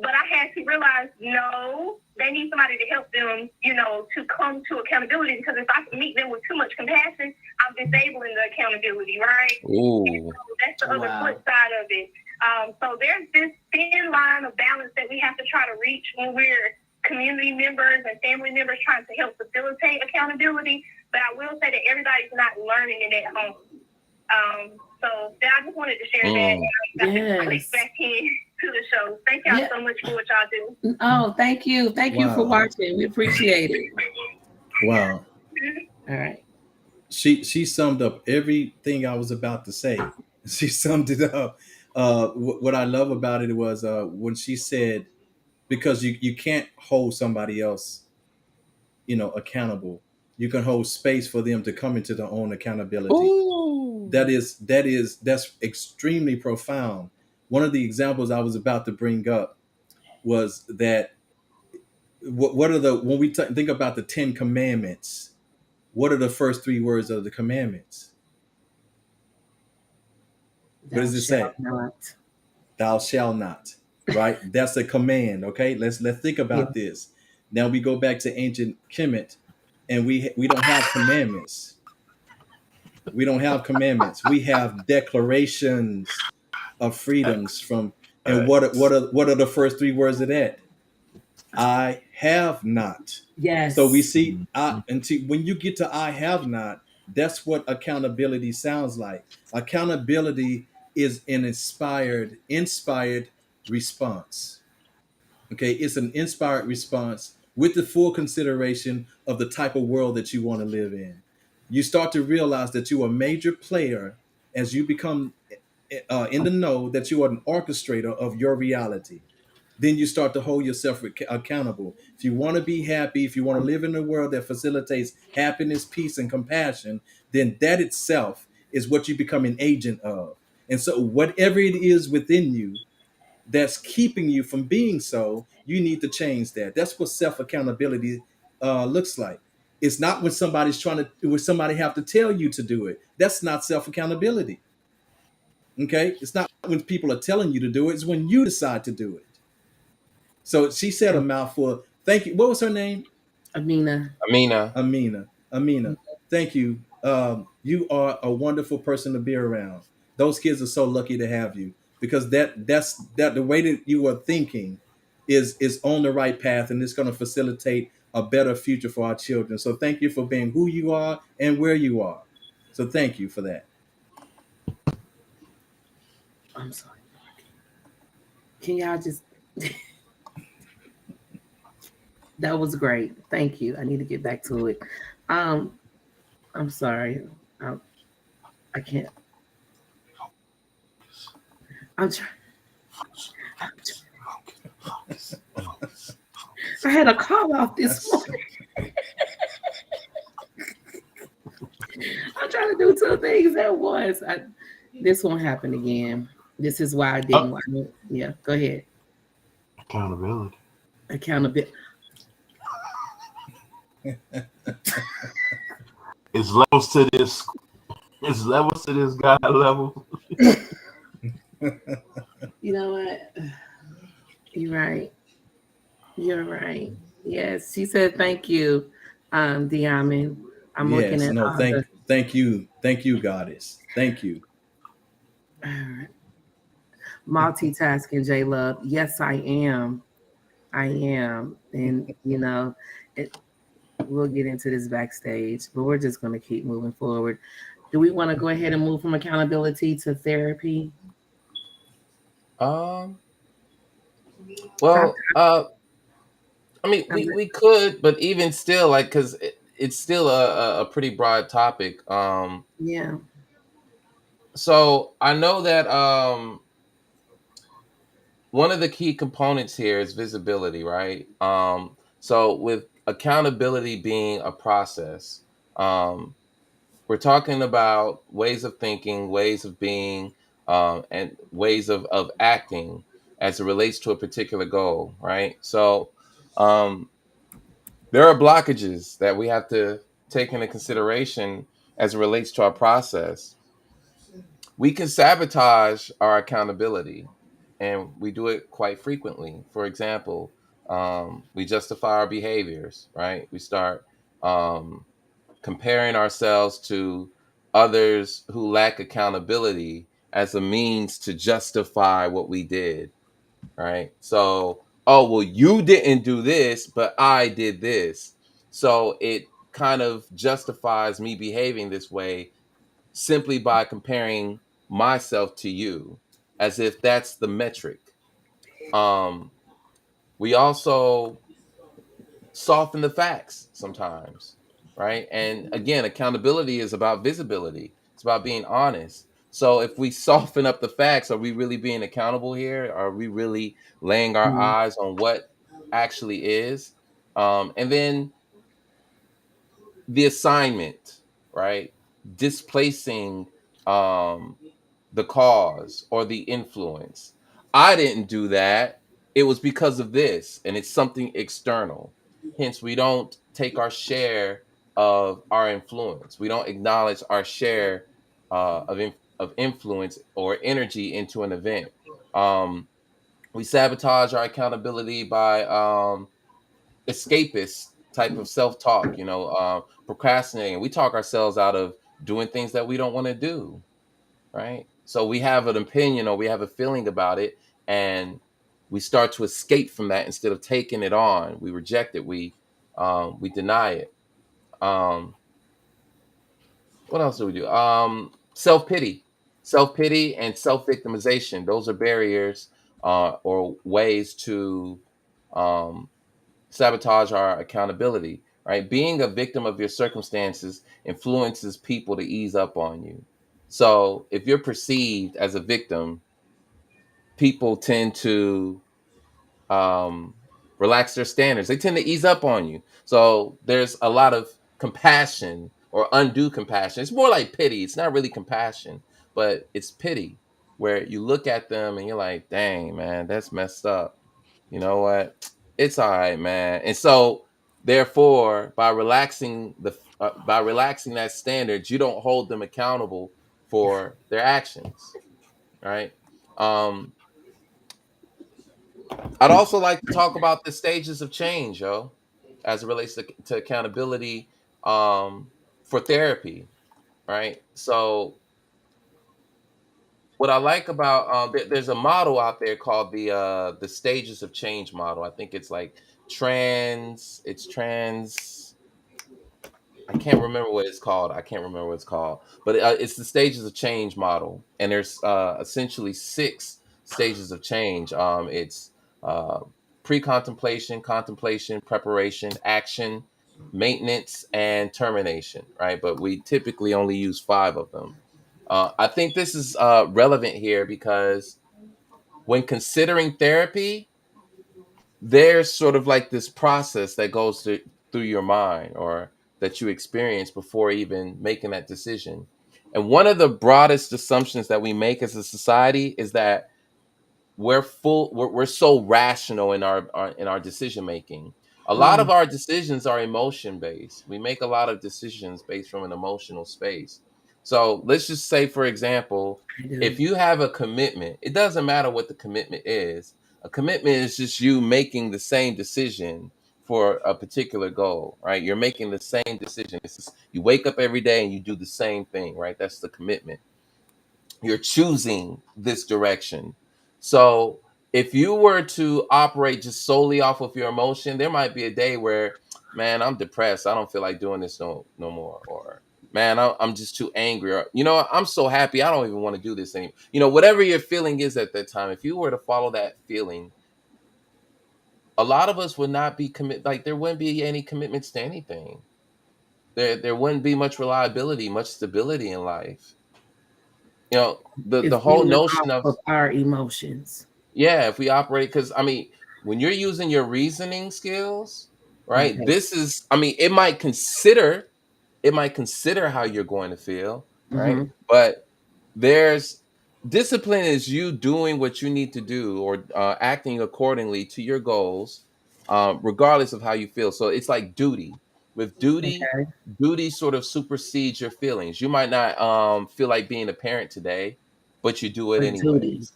But I had to realize, no, they need somebody to help them, to come to accountability. Because if I meet them with too much compassion, I'm disabling the accountability, right? Ooh. And so that's the other flip side of it. So there's this thin line of balance that we have to try to reach when we're community members and family members trying to help facilitate accountability. But I will say that everybody's not learning it at home. So I just wanted to share that. And click back in to the show. Thank y'all so much for what y'all do. Oh, thank you. Thank you for watching. We appreciate it. Wow. All right. She summed up everything I was about to say. She summed it up. What I love about it was when she said, because you can't hold somebody else, accountable. You can hold space for them to come into their own accountability. Ooh. That's extremely profound. One of the examples I was about to bring up was that when we think about the 10 commandments, what are the first 3 words of the commandments? What does it say? Thou shalt not. Right? That's a command. Okay, let's think about this. Now we go back to ancient Kemet, and we don't have commandments. We don't have commandments. We have declarations of freedoms from. And what are the first 3 words of that? I have not. Yes. So we see, when you get to I have not, that's what accountability sounds like. Accountability is an inspired response. Okay, it's an inspired response with the full consideration of the type of world that you want to live in. You start to realize that you are a major player as you become in the know that you are an orchestrator of your reality. Then you start to hold yourself accountable. If you want to be happy, if you want to live in a world that facilitates happiness, peace, and compassion, then that itself is what you become an agent of. And so whatever it is within you that's keeping you from being so, you need to change that. That's what self-accountability looks like. It's not when somebody have to tell you to do it. That's not self-accountability. Okay? It's not when people are telling you to do it. It's when you decide to do it. So she said a mouthful. Thank you. What was her name? Amina. Thank you. You are a wonderful person to be around. Those kids are so lucky to have you, because that's the way that you are thinking is on the right path, and it's going to facilitate a better future for our children. So thank you for being who you are and where you are. So thank you for that. I'm sorry. Can y'all just... That was great. Thank you. I need to get back to it. I'm sorry. I can't. I'm trying. I had a call off this morning. I'm trying to do 2 things at once. This won't happen again. This is why I didn't want it. Yeah, go ahead. Accountability. It's levels to this. It's levels to this God level. You know what? You're right. Yes, she said thank you, Diamond. I'm looking at thank you, Goddess. Thank you. All right. Multitasking, J Love. Yes, I am. And we'll get into this backstage, but we're just going to keep moving forward. Do we want to go ahead and move from accountability to therapy? Well, I mean, we could, but even still, like, because it's still a pretty broad topic. Yeah. So I know that one of the key components here is visibility, right? So with accountability being a process, we're we're talking about ways of thinking, ways of being, and ways of acting as it relates to a particular goal, right? So um, there are blockages that we have to take into consideration as it relates to our process. We can sabotage our accountability, and we do it quite frequently. For example, we justify our behaviors, right? We start um, comparing ourselves to others who lack accountability as a means to justify what we did, right? So, oh, well, you didn't do this, but I did this. So it kind of justifies me behaving this way simply by comparing myself to you as if that's the metric. Um, we also soften the facts sometimes, right? And again, accountability is about visibility, it's about being honest. So if we soften up the facts, are we really being accountable here? Are we really laying our Mhm. eyes on what actually is? And then the assignment, right? Displacing um, the cause or the influence. I didn't do that. It was because of this, and it's something external. Hence, we don't take our share of our influence. We don't acknowledge our share of influence or energy into an event. Um, we sabotage our accountability by escapist type of self-talk, procrastinating. We talk ourselves out of doing things that we don't want to do, right? So we have an opinion or we have a feeling about it, and we start to escape from that instead of taking it on. We reject it. We deny it. Um, what else do we do? Self-pity, and self-victimization. Those are barriers or ways to um, sabotage our accountability, right? Being a victim of your circumstances influences people to ease up on you. So if you're perceived as a victim, people tend to um, relax their standards. They tend to ease up on you. So there's a lot of compassion or undue compassion. It's more like pity. It's not really compassion, but it's pity, where you look at them and you're like, dang, man, that's messed up. You know what? It's all right, man. And so, therefore, by relaxing that standard, you don't hold them accountable for their actions, right? Um, I'd also like to talk about the stages of change, yo, as it relates to accountability for therapy, right? So, what I like about there's a model out there called the stages of change model. I think it's like trans. I can't remember what it's called. I can't remember what it's called, but it's the stages of change model, and there's essentially six stages of change. It's uh, pre-contemplation, contemplation, preparation, action, maintenance, and termination. Right, but we typically only use five of them. I think this is relevant here because when considering therapy, there's sort of like this process that goes through your mind or that you experience before even making that decision. And one of the broadest assumptions that we make as a society is that we're so rational in our decision making. A lot of Mm. our decisions are emotion based. We make a lot of decisions based from an emotional space. So let's just say, for example, I do. if you have a commitment, it doesn't matter what the commitment is. A commitment is just you making the same decision for a particular goal, right? You're making the same decision. It's just, you wake up every day and you do the same thing, right? That's the commitment. You're choosing this direction. So if you were to operate just solely off of your emotion, there might be a day where, man, I'm depressed. I don't feel like doing this no more. Or, man, I'm just too angry. Or, I'm so happy. I don't even want to do this anymore. Whatever your feeling is at that time, if you were to follow that feeling, a lot of us would not be like there wouldn't be any commitments to anything. There wouldn't be much reliability, much stability in life. The If we whole went notion off of, of our emotions. yeah, if we operate, because I mean, when you're using your reasoning skills, right? Okay. This is, I mean, it might consider It might consider how you're going to feel, right? Mhm. But there's discipline is you doing what you need to do or acting accordingly to your goals, regardless of how you feel. So it's like duty. With duty, Okay. duty sort of supersedes your feelings. You might not feel like being a parent today, but you do it But duty anyways, is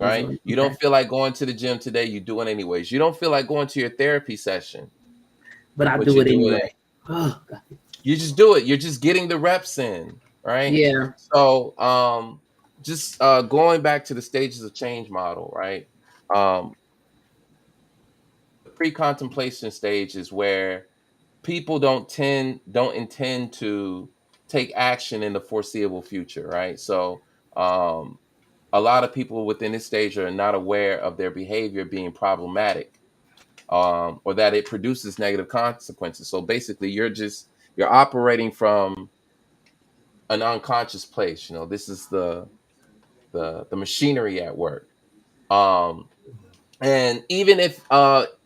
right? what. You don't Okay. feel like going to the gym today, you do it anyways. You don't feel like going to your therapy session, But I but do you it do it. anyway. Oh, God. You just do it. You're just getting the reps in, right? Yeah. So, just going back to the stages of change model, right? Um, the pre-contemplation stage is where people don't intend to take action in the foreseeable future, right? So, a lot of people within this stage are not aware of their behavior being problematic, or that it produces negative consequences. So basically, you're operating from an unconscious place. This is the machinery at work. Um, and even if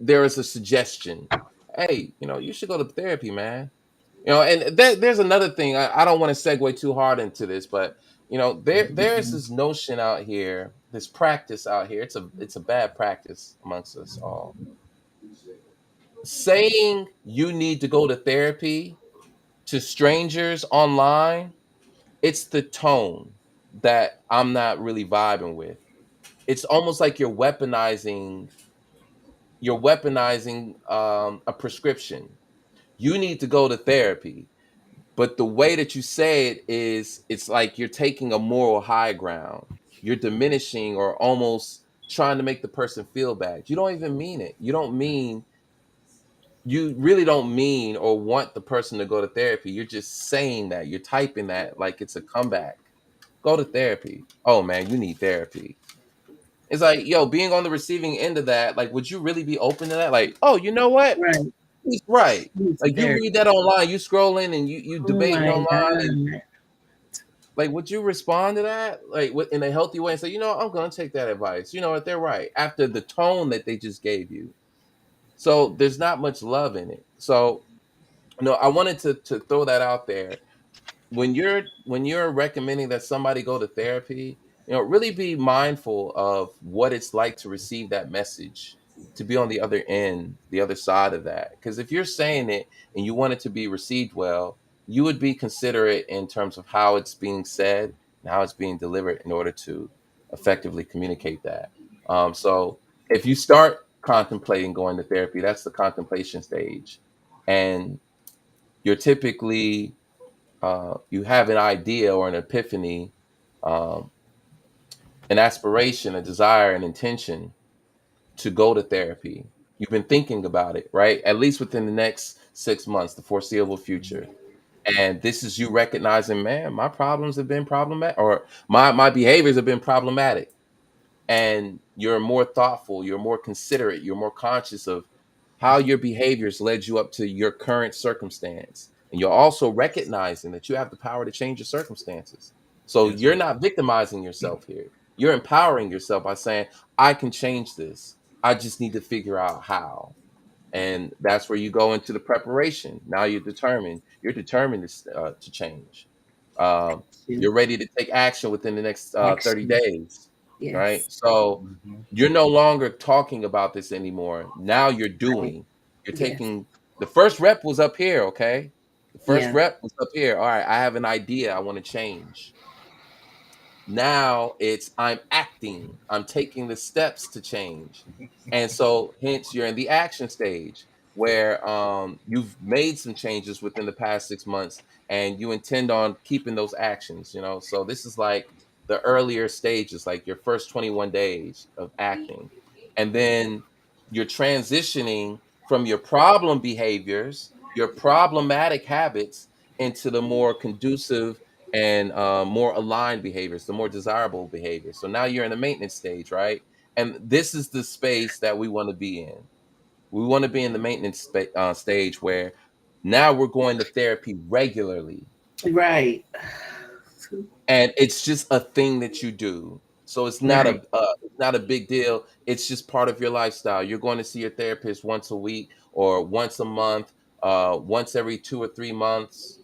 there is a suggestion, hey, you should go to therapy, man. And there's another thing. I don't want to segue too hard into this, but there's this notion out here, this practice out here. It's a bad practice amongst us all. Saying you need to go to therapy to strangers online, it's the tone that I'm not really vibing with. It's almost like you're weaponizing a prescription. You need to go to therapy, but the way that you say it is, it's like you're taking a moral high ground. You're diminishing or almost trying to make the person feel bad. You don't even mean it. You really don't mean or want the person to go to therapy. You're just saying that. You're typing that like it's a comeback. Go to therapy. Oh man, you need therapy. It's like, yo, being on the receiving end of that, like, would you really be open to that? Like, oh, you know what? Right. He's right. Need some Like, you therapy. read that online, you scrolling and you Oh debating my online, and God. like, would you respond to that like in a healthy way and say, I'm gonna take that advice? You know what? They're right after the tone that they just gave you. So there's not much love in it. So no, I wanted to throw that out there. When you're recommending that somebody go to therapy, really be mindful of what it's like to receive that message, to be on the other end, the other side of that. Because if you're saying it and you want it to be received well, you would be considerate in terms of how it's being said and how it's being delivered in order to effectively communicate that. So if you start contemplating going to therapy, that's the contemplation stage, and you're typically you have an idea or an epiphany, um, an aspiration, a desire, an intention to go to therapy. You've been thinking about it, right? At least within the next 6 months, the foreseeable future. And this is you recognizing, man, my problems have been problematic, or my behaviors have been problematic. And you're more thoughtful, you're more considerate, you're more conscious of how your behaviors led you up to your current circumstance. And you're also recognizing that you have the power to change your circumstances. So Yes, you're sir. not victimizing yourself here. You're empowering yourself by saying, I can change this. I just need to figure out how. And that's where you go into the preparation. Now you're determined to change. Um, You- you're ready to take action within the next 30 Action. days, right? Yes. So Mhm. you're no longer talking about this anymore. Now you're Right. doing. You're Yes. taking the first rep was up here, okay? The first Yeah. rep was up here. All right, I have an idea. I want to change. Now it's I'm acting, I'm taking the steps to change. And so hence you're in the action stage where you've made some changes within the past 6 months and you intend on keeping those actions. So this is like the earlier stages, like your first 21 days of acting. And then you're transitioning from your problem behaviors, your problematic habits, into the more conducive and more aligned behaviors, the more desirable behaviors. So now you're in the maintenance stage, right? And this is the space that we want to be in. We want to be in the maintenance stage where now we're going to therapy regularly, Right. and it's just a thing that you do. So Right. it's not a big deal. It's just part of your lifestyle. You're going to see your therapist once a week or once a month, once every 2 or 3 months.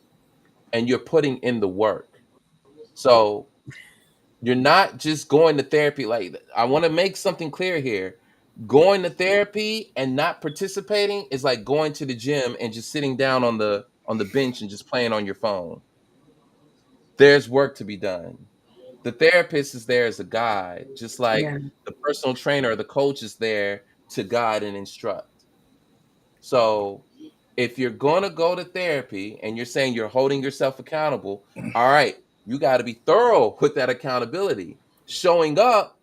and you're putting in the work. So you're not just going to therapy. Like, I want to make something clear here. Going to therapy and not participating is like going to the gym and just sitting down on the bench and just playing on your phone. There's work to be done. The therapist is there as a guide, just like Yeah. the personal trainer or the coach is there to guide and instruct. So if you're going to go to therapy and you're saying you're holding yourself accountable, all right, you got to be thorough with that accountability. Showing up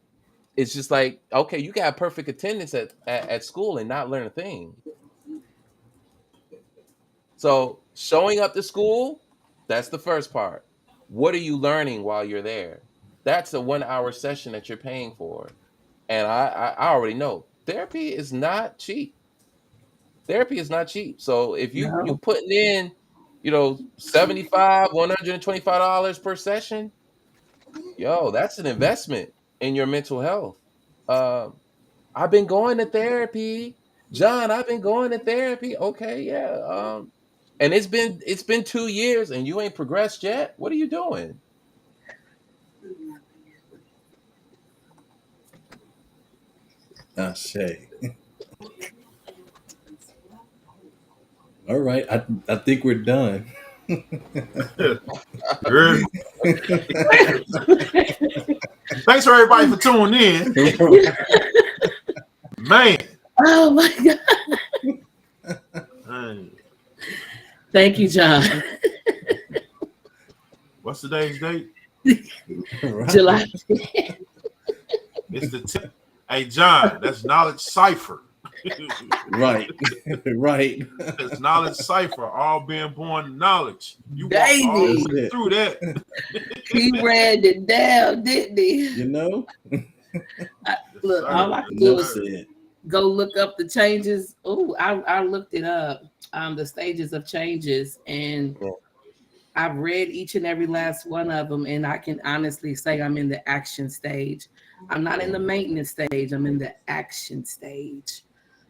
is just like, okay, you got perfect attendance at school and not learn a thing. So showing up to school, that's the first part. What are you learning while you're there? That's a 1 hour session that you're paying for. And I already know therapy is not cheap. Therapy is not cheap. So if you No. putting in, $75, $125 per session, yo, that's an investment in your mental health. I've been going to therapy, John. I've been going to therapy. Okay, yeah. And it's been 2 years and you ain't progressed yet. What are you doing? Shay. All right, I think we're done. Good. Thanks for everybody for tuning in. Man. Oh my God. Thank you, John. What's today's date? Right. July. It's the 10th. Hey, John, that's Knowledge Cipher. Right. Right. That's Knowledge Cipher, all being born to knowledge. You walked Baby. all the way through that. He read it down, didn't he? You know? Look, all I can do Enough is said. go look up the changes. Oh, I looked it up. The stages of changes, and I've read each and every last one of them, and I can honestly say I'm in the action stage. I'm not in the maintenance stage. I'm in the action stage.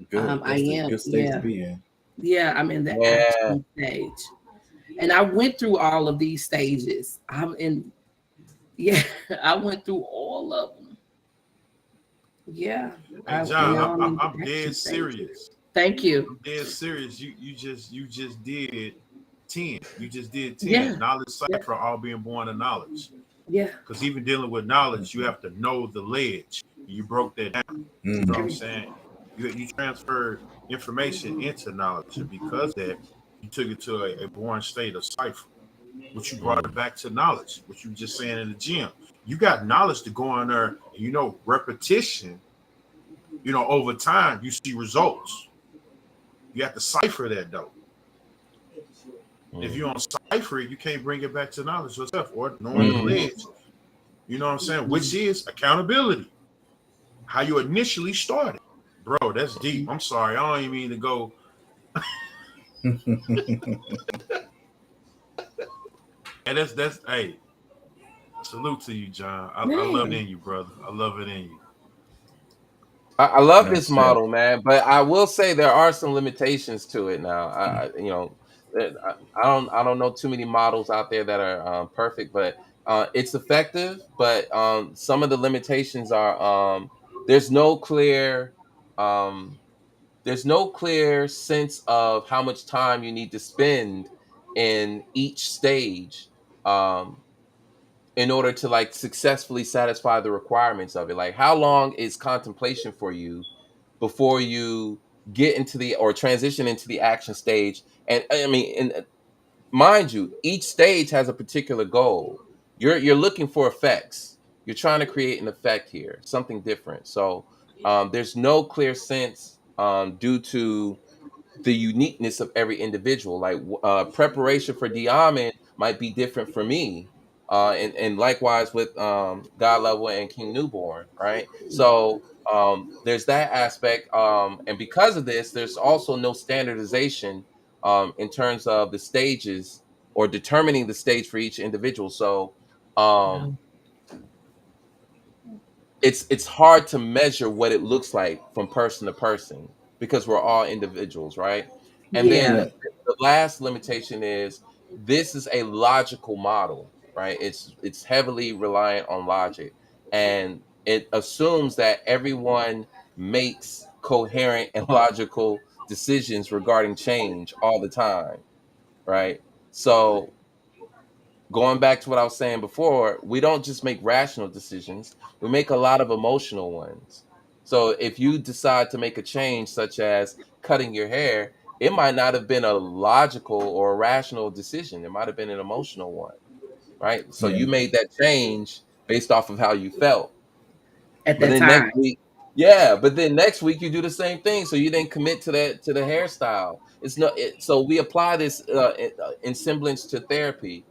Good. I am. Good state Yeah. to be in. Yeah, I'm in the action stage. And I went through all of these stages. I went through all of them. Yeah. Hey, John, I'm dead serious. Thank you. I'm dead serious. You just did 10. You just did 10. Yeah. Knowledge Cipher, all being born of knowledge. Yeah. Because even dealing with knowledge, you have to know the ledge. You broke that down. You know what I'm saying? You transferred information into knowledge, and because of that, you took it to a born state of cipher, which you brought it back to knowledge, which you were just saying in the gym. You got knowledge to go in there, and repetition, over time, you see results. You have to cipher that, though. If you don't cipher it, you can't bring it back to knowledge yourself or knowing the ledge. You know what I'm saying? Which is accountability. How you initially started. Bro, that's deep. I'm sorry. I don't even mean to go. And that's hey, salute to you, John. I love it in you, brother. I love it in you. I love this model, man, but I will say there are some limitations to it now. I don't know too many models out there that are perfect, but it's effective. But some of the limitations are there's no clear sense of how much time you need to spend in each stage in order to successfully satisfy the requirements of it. Like, how long is contemplation for you before you get into or transition into the action stage? And I mean, mind you, each stage has a particular goal. You're looking for effects. You're trying to create an effect here, something different. So there's no clear sense due to the uniqueness of every individual. Like preparation for Diamond might be different for me. And likewise with God Level and King Newborn, right? So there's that aspect. And because of this, there's also no standardization in terms of the stages or determining the stage for each individual. So it's hard to measure what it looks like from person to person because we're all individuals, right? And then the last limitation is this is a logical model, right? It's heavily reliant on logic, and it assumes that everyone makes coherent and logical decisions regarding change all the time, right? So going back to what I was saying before, we don't just make rational decisions, we make a lot of emotional ones. So if you decide to make a change, such as cutting your hair, it might not have been a logical or a rational decision. It might have been an emotional one, right? So Yeah. you made that change based off of how you felt. At But that then next time. week, yeah, but then next week you do the same thing. So you didn't commit to the hairstyle. It's not. So we apply this in semblance to therapy.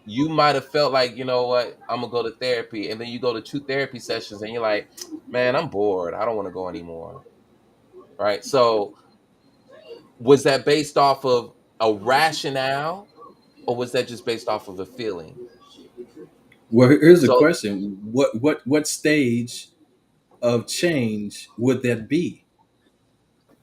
You might have felt like, you know what, I'm gonna go to therapy, and then you go to 2 therapy sessions, and you're like, man, I'm bored. I don't want to go anymore. Right. So was that based off of a rationale, or was that just based off of a feeling? Well, here's the So, question: what stage of change would that be?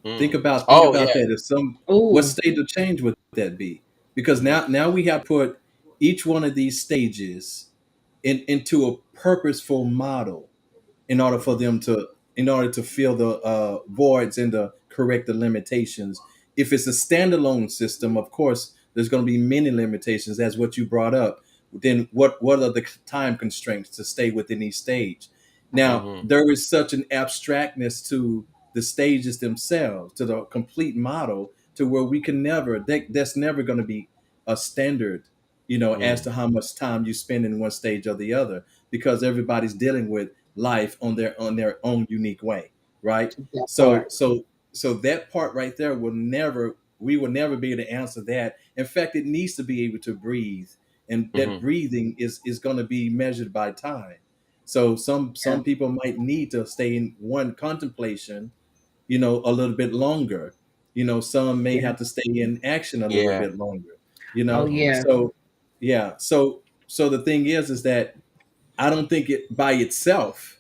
Think oh about yeah. that. If what Ooh, stage of change would that be? Because Mhm. now we have put each one of these stages into a purposeful model in order for Mhm. them to in order to fill the voids and to correct the limitations. If it's a standalone system, of course, there's going to be many limitations, as what you brought up. Then what are the time constraints to stay within each stage? Now Mhm. there is such an abstractness to the stages themselves, to the complete model, to where we can never that's never going to be a standard, as Mhm. to how much time you spend in one stage or the other, because everybody's dealing with life on their own unique way, right? that So part. so so that part right there we will never be able to answer that. In fact, it needs to be able to breathe, and that Mhm. breathing is going to be measured by time. So Yeah. some people might need to stay in one contemplation, a little bit longer. Some may Yeah. have to stay in action a little Yeah. bit longer. Oh Mhm. yeah. So yeah, so the thing is that I don't think it by itself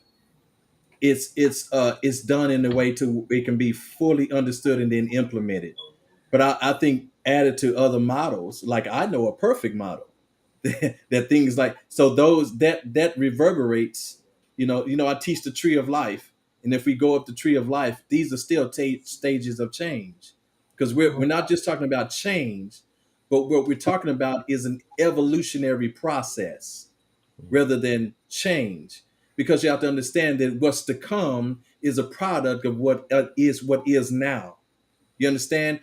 it's done in a way to it can be fully understood and then implemented. But I think added to other models, like I know a perfect model that things like so those that reverberates. I teach the tree of life, and if we go up the tree of life, these are still stages of change, because we're not just talking about change, but what we're talking about is an evolutionary process rather than change, because you have to understand that what's to come is a product of what is now. You understand?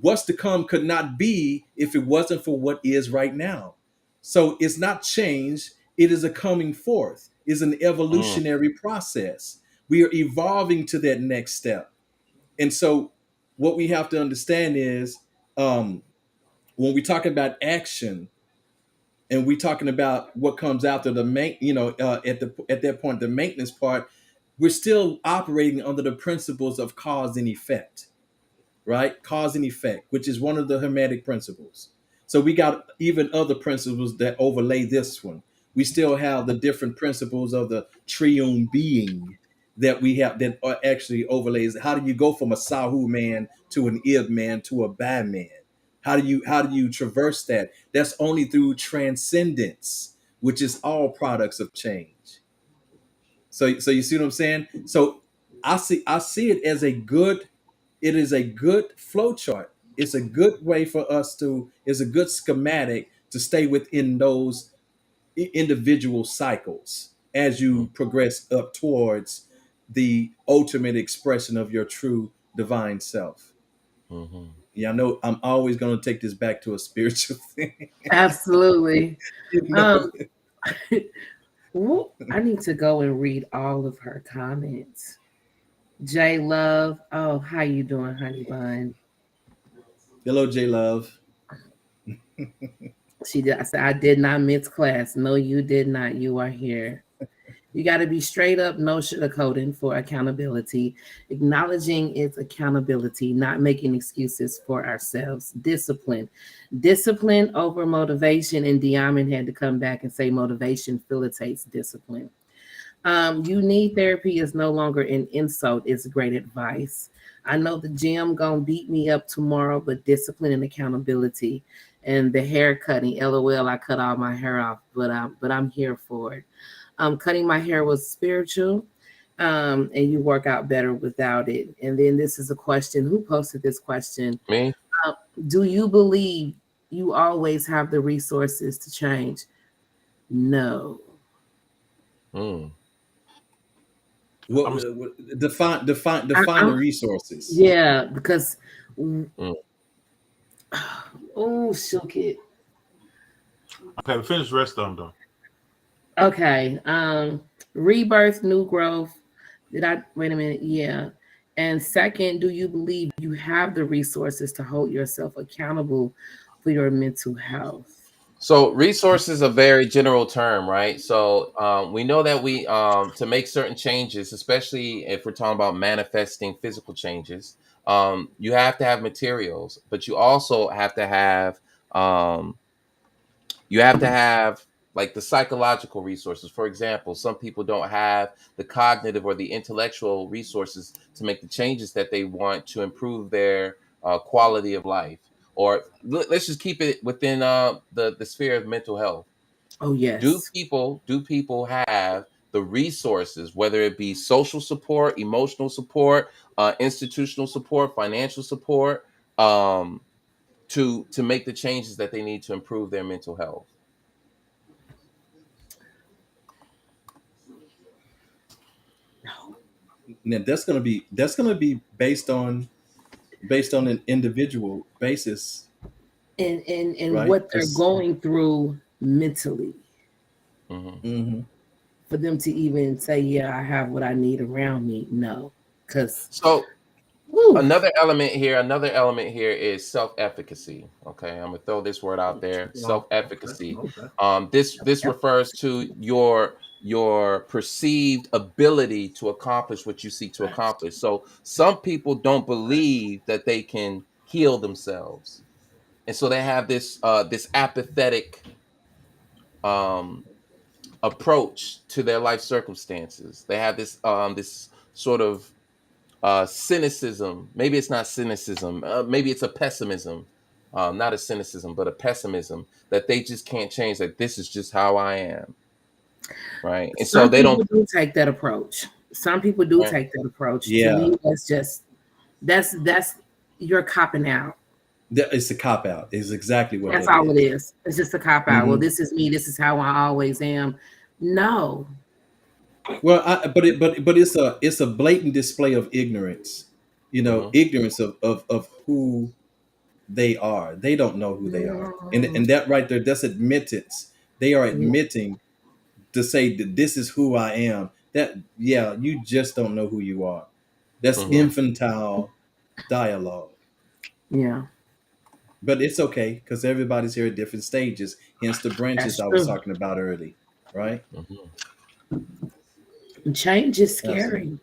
What's to come could not be if it wasn't for what is right now. So it's not change, it is a coming forth, it's an Mhm. evolutionary process. We are evolving to that next step. And so what we have to understand is, when we talk about action, and we talking about what comes after the main, at that point, the maintenance part, we're still operating under the principles of cause and effect, right? Cause and effect, which is one of the Hermetic principles. So we got even other principles that overlay this one. We still have the different principles of the triune being that we have that are actually overlays. How do you go from a Sahu man to an Ib man to a Ba man? How do you traverse that? That's only through transcendence, which is all products of change. So you see what I'm saying? So I see it as a good, it is a good flow chart. It's a good way for us to, it's a good schematic to stay within those individual cycles as you progress up towards the ultimate expression of your true divine self. Mhm. Yeah, I know I'm always going to take this back to a spiritual thing. Absolutely. you know? Um, I need to go and read all of her comments. J Love, oh, how you doing, honey bun? Hello, J Love. She did. I said I did not miss class. No, you did not. You are here. You got to be straight up, no sugarcoating for accountability, acknowledging its accountability, not making excuses for ourselves. Discipline, discipline over motivation. And Diamond had to come back and say motivation facilitates discipline. You need therapy is no longer an insult, it's great advice. I know the gym gonna beat me up tomorrow, but discipline and accountability. And the hair cutting, LOL, I cut all my hair off, but I'm here for it. Cutting my hair was spiritual, and you work out better without it. And then this is a question. Who posted this question? Me? Do you believe you always have the resources to change? No. Mm. Define the resources. Yeah, because Mm. oh, shook it. Okay, finish the rest of them though. Okay. Rebirth, new growth. Did I wait a minute? Yeah. And second, do you believe you have the resources to hold yourself accountable for your mental health? So resources a very general term, right? So we know that we to make certain changes, especially if we're talking about manifesting physical changes, you have to have materials, but you also have to have like the psychological resources. For example, some people don't have the cognitive or the intellectual resources to make the changes that they want to improve their quality of life. Or let's just keep it within the sphere of mental health. Oh, Do yes. people have the resources, whether it be social support, emotional support, institutional support, financial support, to make the changes that they need to improve their mental health? No. Now that's gonna be based on an individual basis, And right? what they're going through mentally Mm-hmm. Mm-hmm. for them to even say, yeah, I have what I need around me. No. Because So another element here is self-efficacy. Okay, I'm gonna throw this word out there: self-efficacy. Okay. This refers to your perceived ability to accomplish what you seek to accomplish. So some people don't believe that they can heal themselves, and so they have this apathetic um, approach to their life circumstances. They have this sort of cynicism. Maybe it's not cynicism. Maybe it's a pessimism. Not a cynicism, but a pessimism that they just can't change. That this is just how I am, right? And so some they people don't. do take that approach. Some people do Right? take that approach. To Yeah, me, that's you're copping out. it's a cop out. Is exactly what That's that all it is. is. It's just a cop out. Well, Mhm. this is me. This is how I always am. No. Well, but it's a blatant display of ignorance. Mhm. Ignorance of who they are. They don't know who they are, and No. that right there, that's admittance. They are Yeah. admitting to say that this is who I am. That yeah, you just don't know who you are. That's Mhm. infantile dialogue. Yeah. But it's okay because everybody's here at different stages. Hence the branches That's I was true. talking about early, right? Mhm. Change is Absolutely. scary.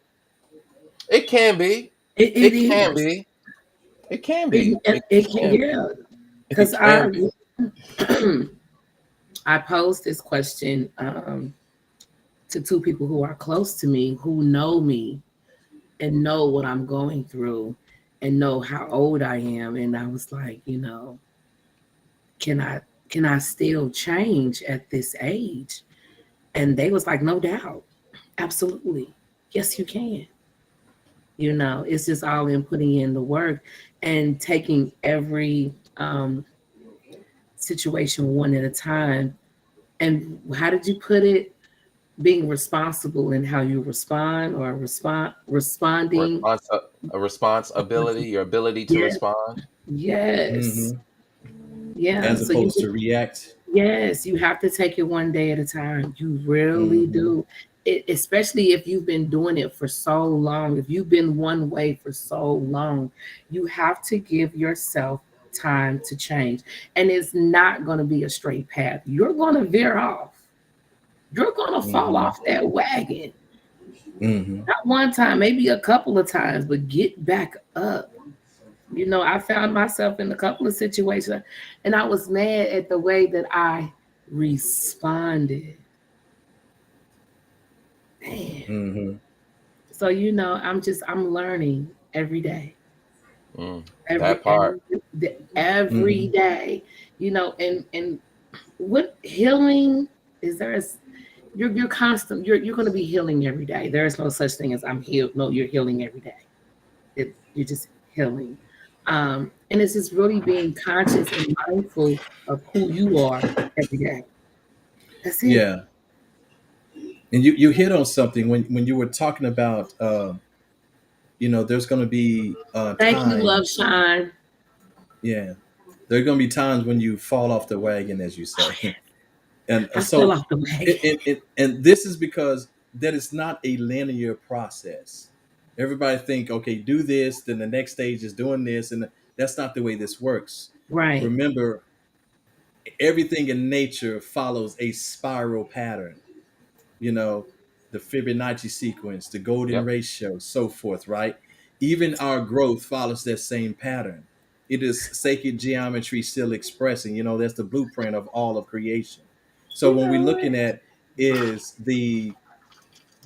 It can be. It It can is. be. It can be. It It can, can be. yeah. It Because can be. I posed this question to two people who are close to me, who know me and know what I'm going through and know how old I am. And I was like, can I still change at this age? And they was like, no doubt. Absolutely. Yes, you can. It's just all in putting in the work and taking every situation one at a time. And how did you put it? Being responsible in how you respond or responding. A response ability, your ability to Yeah. respond. Yes. Hmm. Yeah. As So you opposed to react. yes, you have to take it one day at a time. You really Hmm. do. Especially if you've been doing it for so long, if you've been one way for so long, you have to give yourself time to change. And it's not going to be a straight path. You're going to veer off. You're going to fall Hmm. off that wagon. Hmm. Not one time, maybe a couple of times, but get back up. I found myself in a couple of situations and I was mad at the way that I responded. Man. Hmm. So, I'm learning every day. Mm. Every That part. every day. You know, and what healing is there? You're constant. You're going to be healing every day. There is no such thing as I'm healed. No, you're healing every day. You're just healing. And it's just really being conscious and mindful of who you are every day. That's it. Yeah. And you hit on something when you were talking about, there's going to be Thank you, time. Love Shine. Yeah. There are going to be times when you fall off the wagon, as you Oh, say. yes. And I fell off the wagon. and this is because that is not a linear process. Everybody think, okay, do this, then the next stage is doing this, and that's not the way this works. Right. Remember, everything in nature follows a spiral pattern. You know, the Fibonacci sequence, the golden Yep. ratio, so forth, right? Even our growth follows that same pattern. It is sacred geometry still expressing, that's the blueprint of all of creation. So You when we're know looking it. at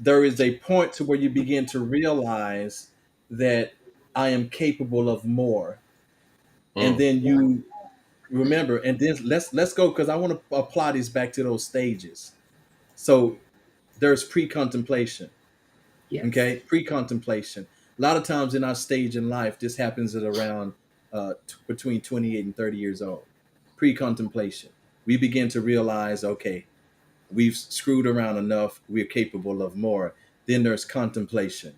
there is a point to where you begin to realize that I am capable of more. And Mm. then you remember, and then let's go, because I want to apply these back to those stages. So there's pre-contemplation. Yes. Okay, pre-contemplation. A lot of times in our stage in life, this happens at around between 28 and 30 years old. Pre-contemplation. We begin to realize, okay, we've screwed around enough. We're capable of more. Then there's contemplation,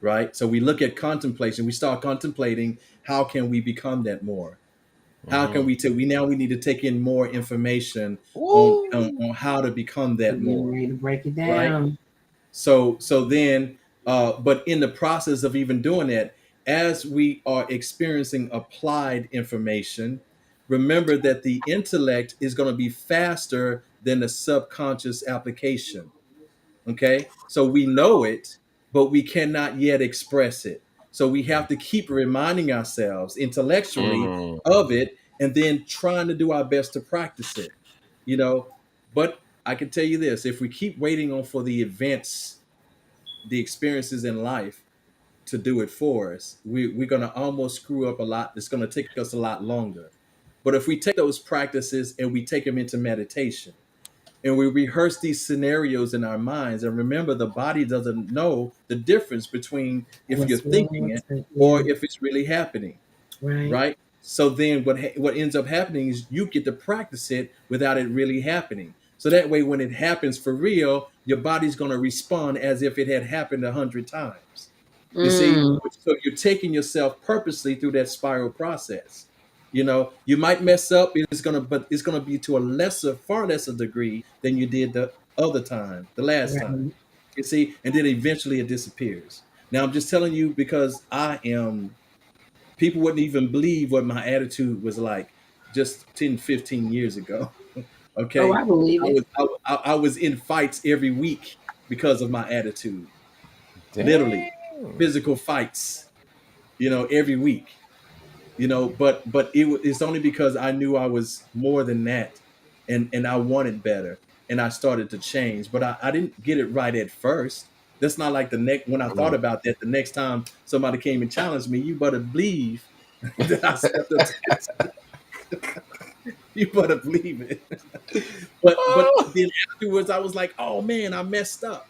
right? So we look at contemplation. We start contemplating, how can we become that more? How can we we need to take in more information on how to become that We're more, ready to break it right? down. So then, but in the process of even doing that, as we are experiencing applied information, remember that the intellect is going to be faster than the subconscious application. Okay, so we know it, but we cannot yet express it. So we have to keep reminding ourselves intellectually Mm. of it, and then trying to do our best to practice it. You know, but I can tell you this: if we keep waiting on for the events, the experiences in life to do it for us, we're going to almost screw up a lot. It's going to take us a lot longer. But if we take those practices and we take them into meditation, and we rehearse these scenarios in our minds, and remember, the body doesn't know the difference between if you're What's real? thinking it Yeah. or if it's really happening, Right. right? So then what ends up happening is you get to practice it without it really happening. So that way, when it happens for real, your body's going to respond as if it had happened 100 times. You see, Mm. so you're taking yourself purposely through that spiral process. You might mess up. But it's gonna be to far lesser degree than you did the other time, the last time. Right. You see, and then eventually it disappears. Now I'm just telling you because people wouldn't even believe what my attitude was like just 10, 15 years ago. Oh, Okay, I believe it. I was in fights every week because of my attitude. Literally, Damn. physical fights. Every week. But it's only because I knew I was more than that, and I wanted better, and I started to change. But I didn't get it right at first. That's not like when I thought about that, the next time somebody came and challenged me, you better believe that I stepped up to this. You better believe it. But then afterwards, I was like, oh man, I messed up.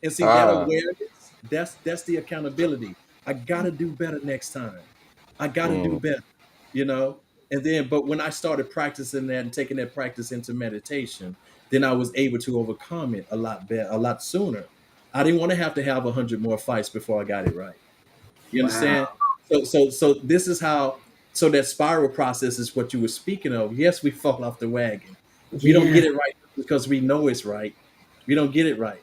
And see, that awareness, that's the accountability. I gotta do better next time. I gotta do better, but when I started practicing that and taking that practice into meditation, then I was able to overcome it a lot better, a lot sooner. I didn't want to have 100 more fights before I got it right. You understand? So this is how. So that spiral process is what you were speaking of. Yes, we fall off the wagon. We don't get Yeah. it right because we know it's right. We don't get it right.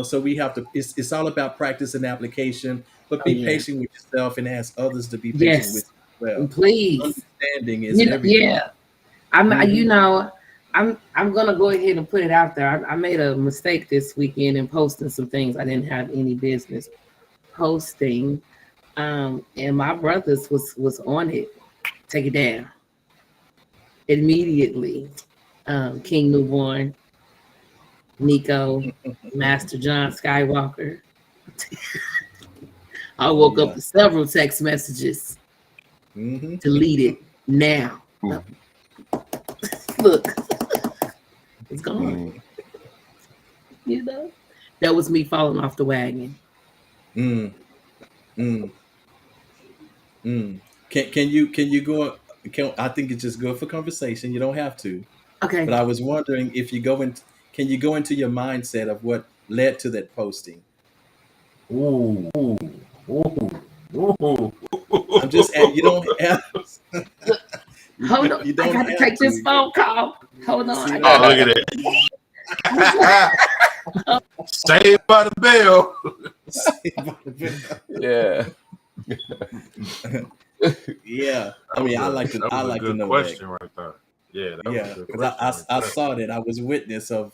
So we have to. It's all about practice and application. But Oh be yeah. patient with yourself and ask others to be patient with Yes. you as well. Please. Understanding is everything. Yeah. I'm. Mhm. I'm gonna go ahead and put it out there. I made a mistake this weekend in posting some things I didn't have any business posting. And my brothers was on it. Take it down immediately. King Newborn, Nico, Master John Skywalker. I woke up yeah. to several text messages. Mm-hmm. Delete it now. Look, it's gone. Mm. You know, that was me falling off the wagon. Mm, mm, mm. Can you go? Can I think it's just good for conversation. You don't have to. Okay. But I was wondering if you go in, can you go into your mindset of what led to that posting? Ooh, ooh, ooh, ooh. I'm just at, you don't have Hold on. you I don't got to have take this to. phone call. Hold on. See Oh, that? look at that. Saved by the bell. Yeah. Yeah. I mean, I like to That was a good know that. question right there. Yeah, that was a Yeah, good because question right I there. saw that. I was witness of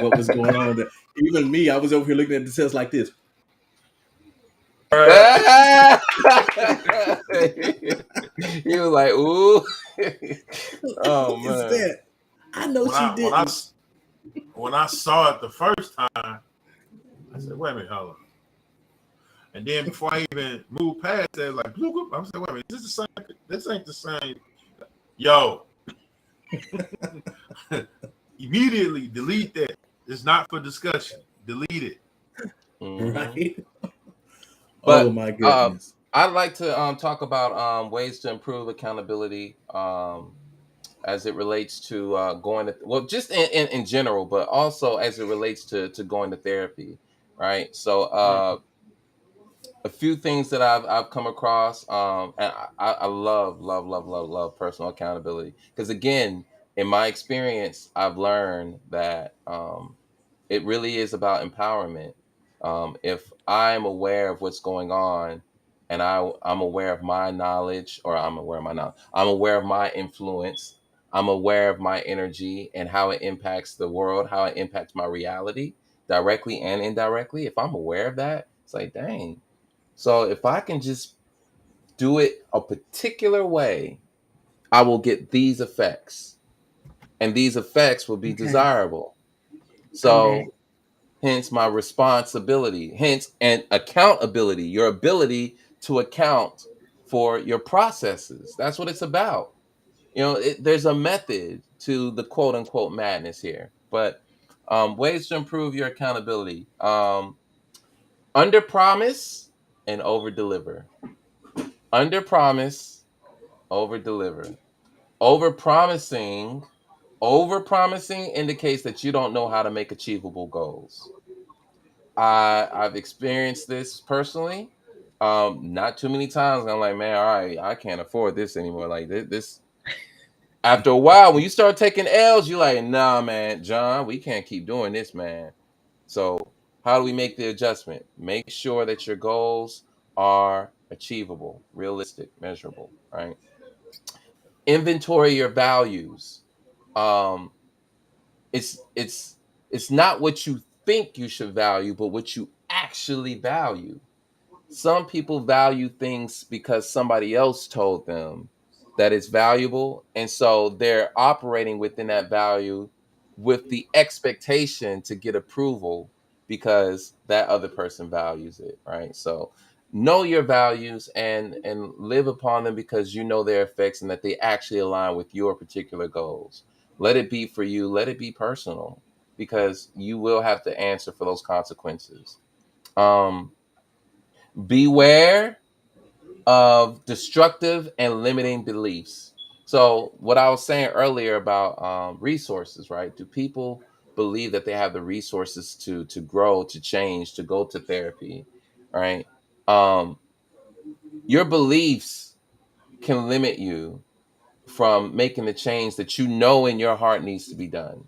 what was going on. There. Even me, I was over here looking at the test like this. He was like, "Ooh." Oh Who is man. that? I know When she didn't. when I saw it the first time, I said, "Wait a minute, hold on." And then before I even moved past that, like, bloop, bloop, I'm saying, "Wait a minute, is this the same? This ain't the same." Yo, immediately delete that. It's not for discussion. Delete it. Mhm. Right? Oh But my goodness. I'd like to talk about ways to improve accountability as it relates to going to just in general, but also as it relates to going to therapy, right? So a few things that I've come across, and I love personal accountability because again, in my experience, I've learned that it really is about empowerment. If I'm aware of what's going on, and I'm aware of my knowledge, or I'm aware of my knowledge, I'm aware of my influence, I'm aware of my energy and how it impacts the world, how it impacts my reality, directly and indirectly. If I'm aware of that, it's like, dang. So if I can just do it a particular way, I will get these effects, and these effects will be Okay. desirable. Okay. So hence my responsibility, hence and accountability, your ability to account for your processes. That's what it's about. There's a method to the quote unquote madness here, but ways to improve your accountability: under promise and over deliver. Under promise, over deliver. Over promising, over promising indicates that you don't know how to make achievable goals. I've experienced this personally. Not too many times. I'm like, man, all right, I can't afford this anymore. Like this. After a while, when you start taking L's, you're like, nah, man, John, we can't keep doing this, man. So how do we make the adjustment? Make sure that your goals are achievable, realistic, measurable, right? Inventory your values. Um, it's not what you think you should value, but what you actually value. Some people value things because somebody else told them that it's valuable, and so they're operating within that value with the expectation to get approval because that other person values it, right? So know your values and live upon them because you know their effects and that they actually align with your particular goals. Let it be for you, let it be personal, because you will have to answer for those consequences. Um beware of destructive and limiting beliefs. So, what I was saying earlier about resources, right? Do people believe that they have the resources to grow, to change, to go to therapy, right? Um, your beliefs can limit you from making the change that you know in your heart needs to be done.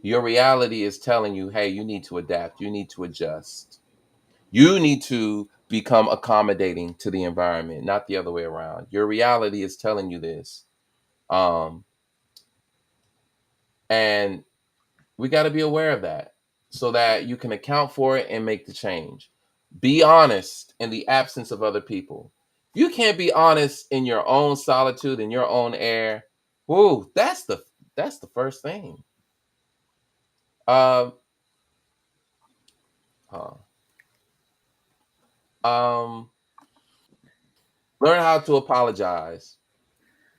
Your reality is telling you, hey, you need to adapt, you need to adjust. You need to become accommodating to the environment, not the other way around. Your reality is telling you this. Um, and we got to be aware of that so that you can account for it and make the change. Be honest in the absence of other people. You can't be honest in your own solitude, in your own air. Whoa, that's the first thing. Um, huh. um, Learn how to apologize.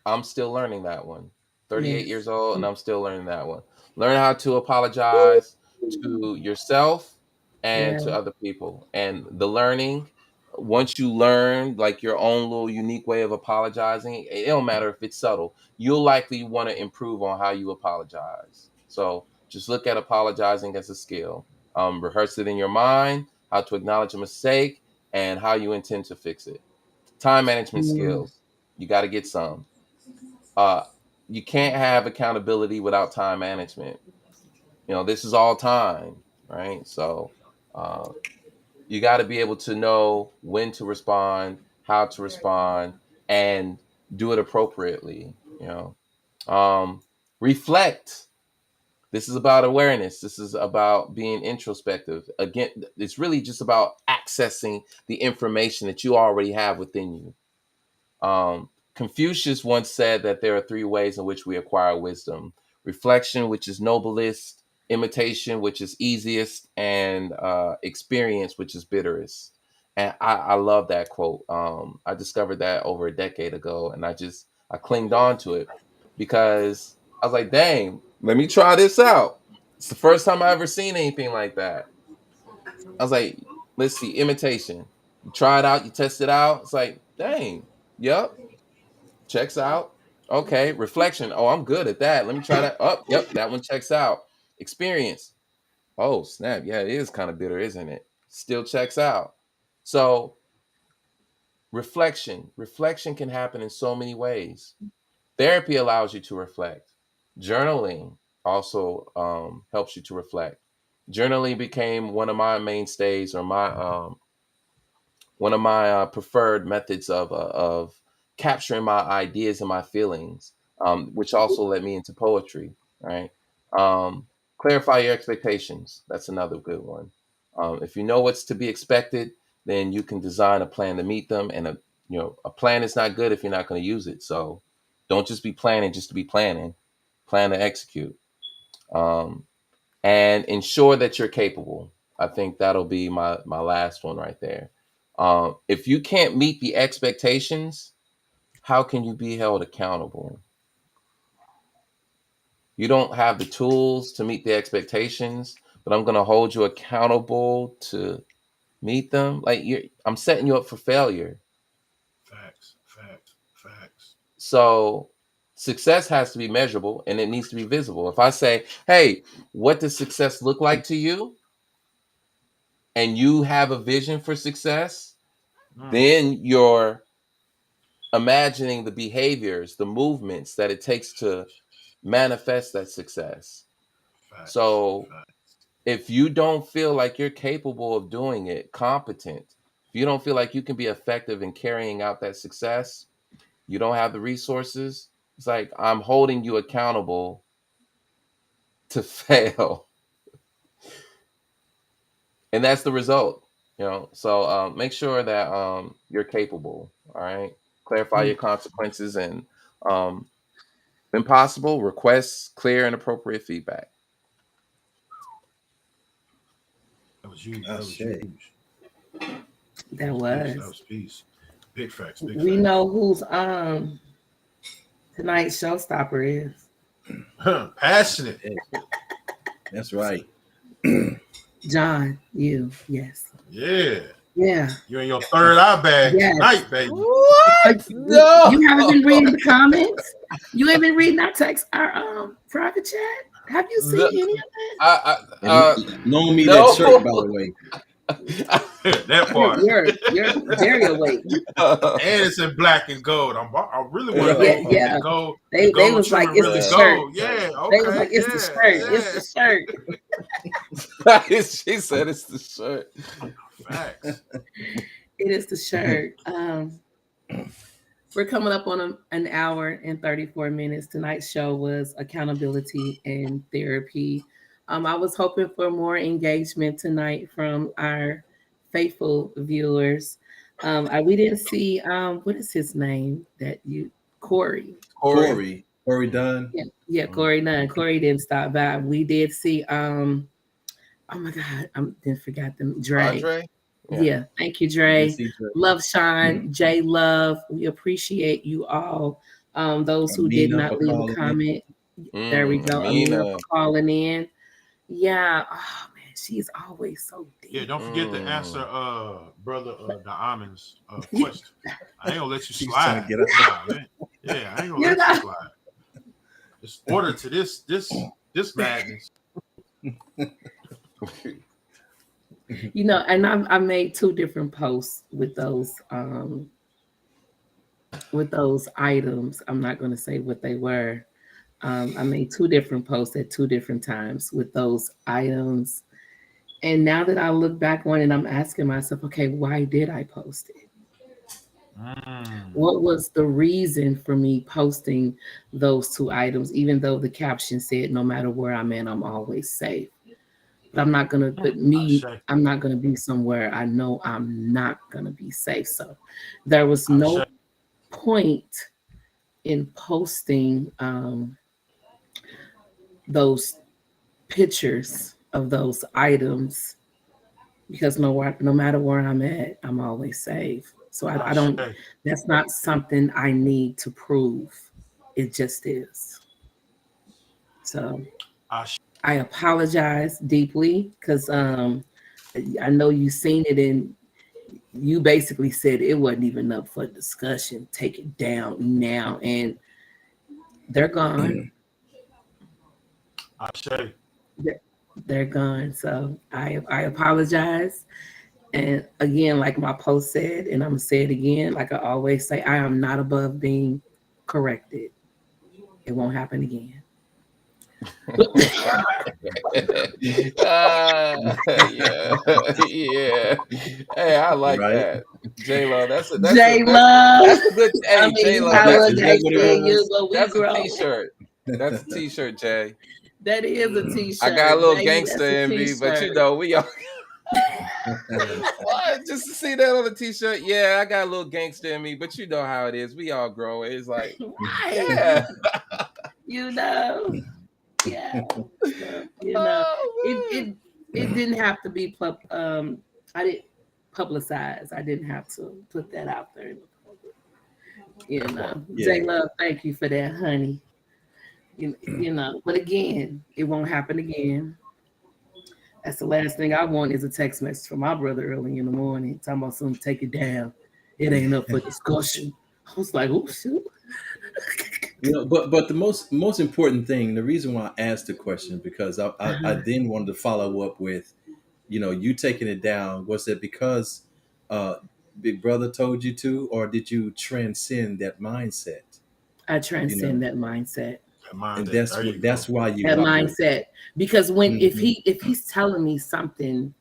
I'm still learning that one. 38 Yes. years old, and I'm still learning that one. Learn how to apologize to yourself and to Yeah. other people. And the learning, once you learn like your own little unique way of apologizing, it don't matter if it's subtle. You'll likely want to improve on how you apologize. So just look at apologizing as a skill. Rehearse it in your mind, how to acknowledge a mistake, and how you intend to fix it. Time management skills. You got to get some. Uh, you can't have accountability without time management. This is all time, right? So uh, you got to be able to know when to respond, how to respond, and do it appropriately. Reflect. This is about awareness. This is about being introspective. Again, it's really just about accessing the information that you already have within you. Confucius once said that there are three ways in which we acquire wisdom: reflection, which is noblest; imitation, which is easiest; and experience, which is bitterest. And I love that quote. I discovered that over a decade ago, and I clinged on to it because I was like, dang, let me try this out. It's the first time I ever seen anything like that. I was like, let's see, imitation. You try it out, you test it out. It's like, dang, yep, checks out. Okay, reflection. Oh, I'm good at that. Let me try that. Oh, yep, that one checks out. Experience. Oh, snap. Yeah, it is kind of bitter, isn't it? Still checks out. So, reflection. Reflection can happen in so many ways. Therapy allows you to reflect. Journaling also helps you to reflect. Journaling became one of my mainstays, or one of my preferred methods of capturing my ideas and my feelings, which also led me into poetry. Right. Clarify your expectations. That's another good one. If you know what's to be expected, then you can design a plan to meet them. And a plan is not good if you're not going to use it. So don't just be planning just to be planning. Plan to execute. And ensure that you're capable. I think that'll be my last one right there. If you can't meet the expectations, how can you be held accountable? You don't have the tools to meet the expectations, but I'm going to hold you accountable to meet them. Like I'm setting you up for failure. Facts. So success has to be measurable and it needs to be visible. If I say, hey, what does success look like to you? And you have a vision for success, then you're imagining the behaviors, the movements that it takes to manifest that success. So if you don't feel like you're capable of doing it, competent, if you don't feel like you can be effective in carrying out that success, you don't have the resources, it's like I'm holding you accountable to fail. And that's the result. So make sure that you're capable. All right, clarify your consequences, and when possible, request clear and appropriate feedback. That was huge. I That was say. huge. That That was. was peace. Big facts. We know who's tonight's showstopper is. Passionate. That's right. John, you, yes. Yeah. Yeah. You're in your third eye bag Yes. tonight, baby. What? No. You haven't been reading the comments? You ain't been reading our text, our private chat? Have you seen any of that? Loan me no. that shirt, by the way. That part. You're very awake. And it's in black and gold. I really want to know. Yeah. Gold, They gold was like, trim it's really the shirt. gold. Yeah, okay. They was like, it's the shirt. Yeah. It's the shirt. She said it's the shirt. Facts. It is the shirt. We're coming up on an hour and 34 minutes. Tonight's show was accountability and therapy. I was hoping for more engagement tonight from our faithful viewers. We didn't see what is his name Corey Dunn. Yeah, Corey Dunn. Corey didn't stop by. We did see oh my god, I didn't forget them. Dre. Yeah. Thank you, Dre. Yes, he does. Love Shine, J Love. We appreciate you all. Those who did Amina not for leave a calling in. comment. There we go. Amina Amina. for calling in. Yeah. Oh man, she's always so deep. Yeah, don't forget to answer brother the Almonds question. I ain't gonna let you She's trying slide. to get out. Nah, man. Yeah, I ain't You gonna let know? you slide. It's order to this madness. You know, and I made 2 different posts with those items. I'm not going to say what they were. I made 2 different posts at 2 different times with those items. And now that I look back on it, I'm asking myself, okay, why did I post it? What was the reason for me posting those 2 items, even though the caption said, no matter where I'm at, I'm always safe? But I'm not going to put me, I'm not going to be somewhere I know I'm not going to be safe. So there was no point in posting those pictures of those items because no matter where I'm at, I'm always safe. So I don't, that's not something I need to prove. It just is. So I apologize deeply because I know you seen it and you basically said it wasn't even up for discussion. Take it down now, and they're gone. They're gone. So I apologize. And again, like my post said, and I'm gonna say it again, like I always say, I am not above being corrected. It won't happen again. Yeah. Hey, I like that. J Lo, that's a good. Hey, J Lo, that's a t-shirt. That's a t-shirt, Jay. That is a t-shirt. I got a little gangster envy, but you know we all. What? Just to see that on the t-shirt, yeah, I got a little gangster in me, but you know how it is. We all grow. It's like, yeah, you know, yeah, you know, it didn't have to be I didn't publicize. I didn't have to put that out there. You know, J Love, thank you for that, honey. You know, but again, it won't happen again. That's the last thing I want is a text message from my brother early in the morning talking about something, take it down. It ain't up for discussion. I was like, oh shoot. You know, but the most important thing, the reason why I asked the question, because I then wanted to follow up with, you know, you taking it down, was it because Big Brother told you to, or did you transcend that mindset? I transcend that mindset. And that's why you that mindset. Because when if he's telling me something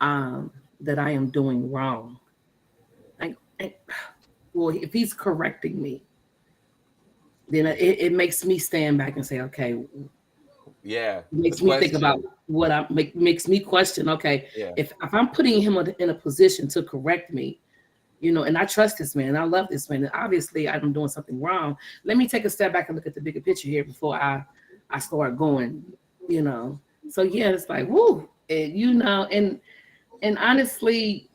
that I am doing wrong, well, if he's correcting me, then it makes me stand back and say, okay, yeah, it makes me think about what makes me question. Okay, if I'm putting him in a position to correct me, you know, and I trust this man, I love this man, and obviously I'm doing something wrong. Let me take a step back and look at the bigger picture here before I start going, you know. So yeah, it's like, woo, and, you know, and honestly,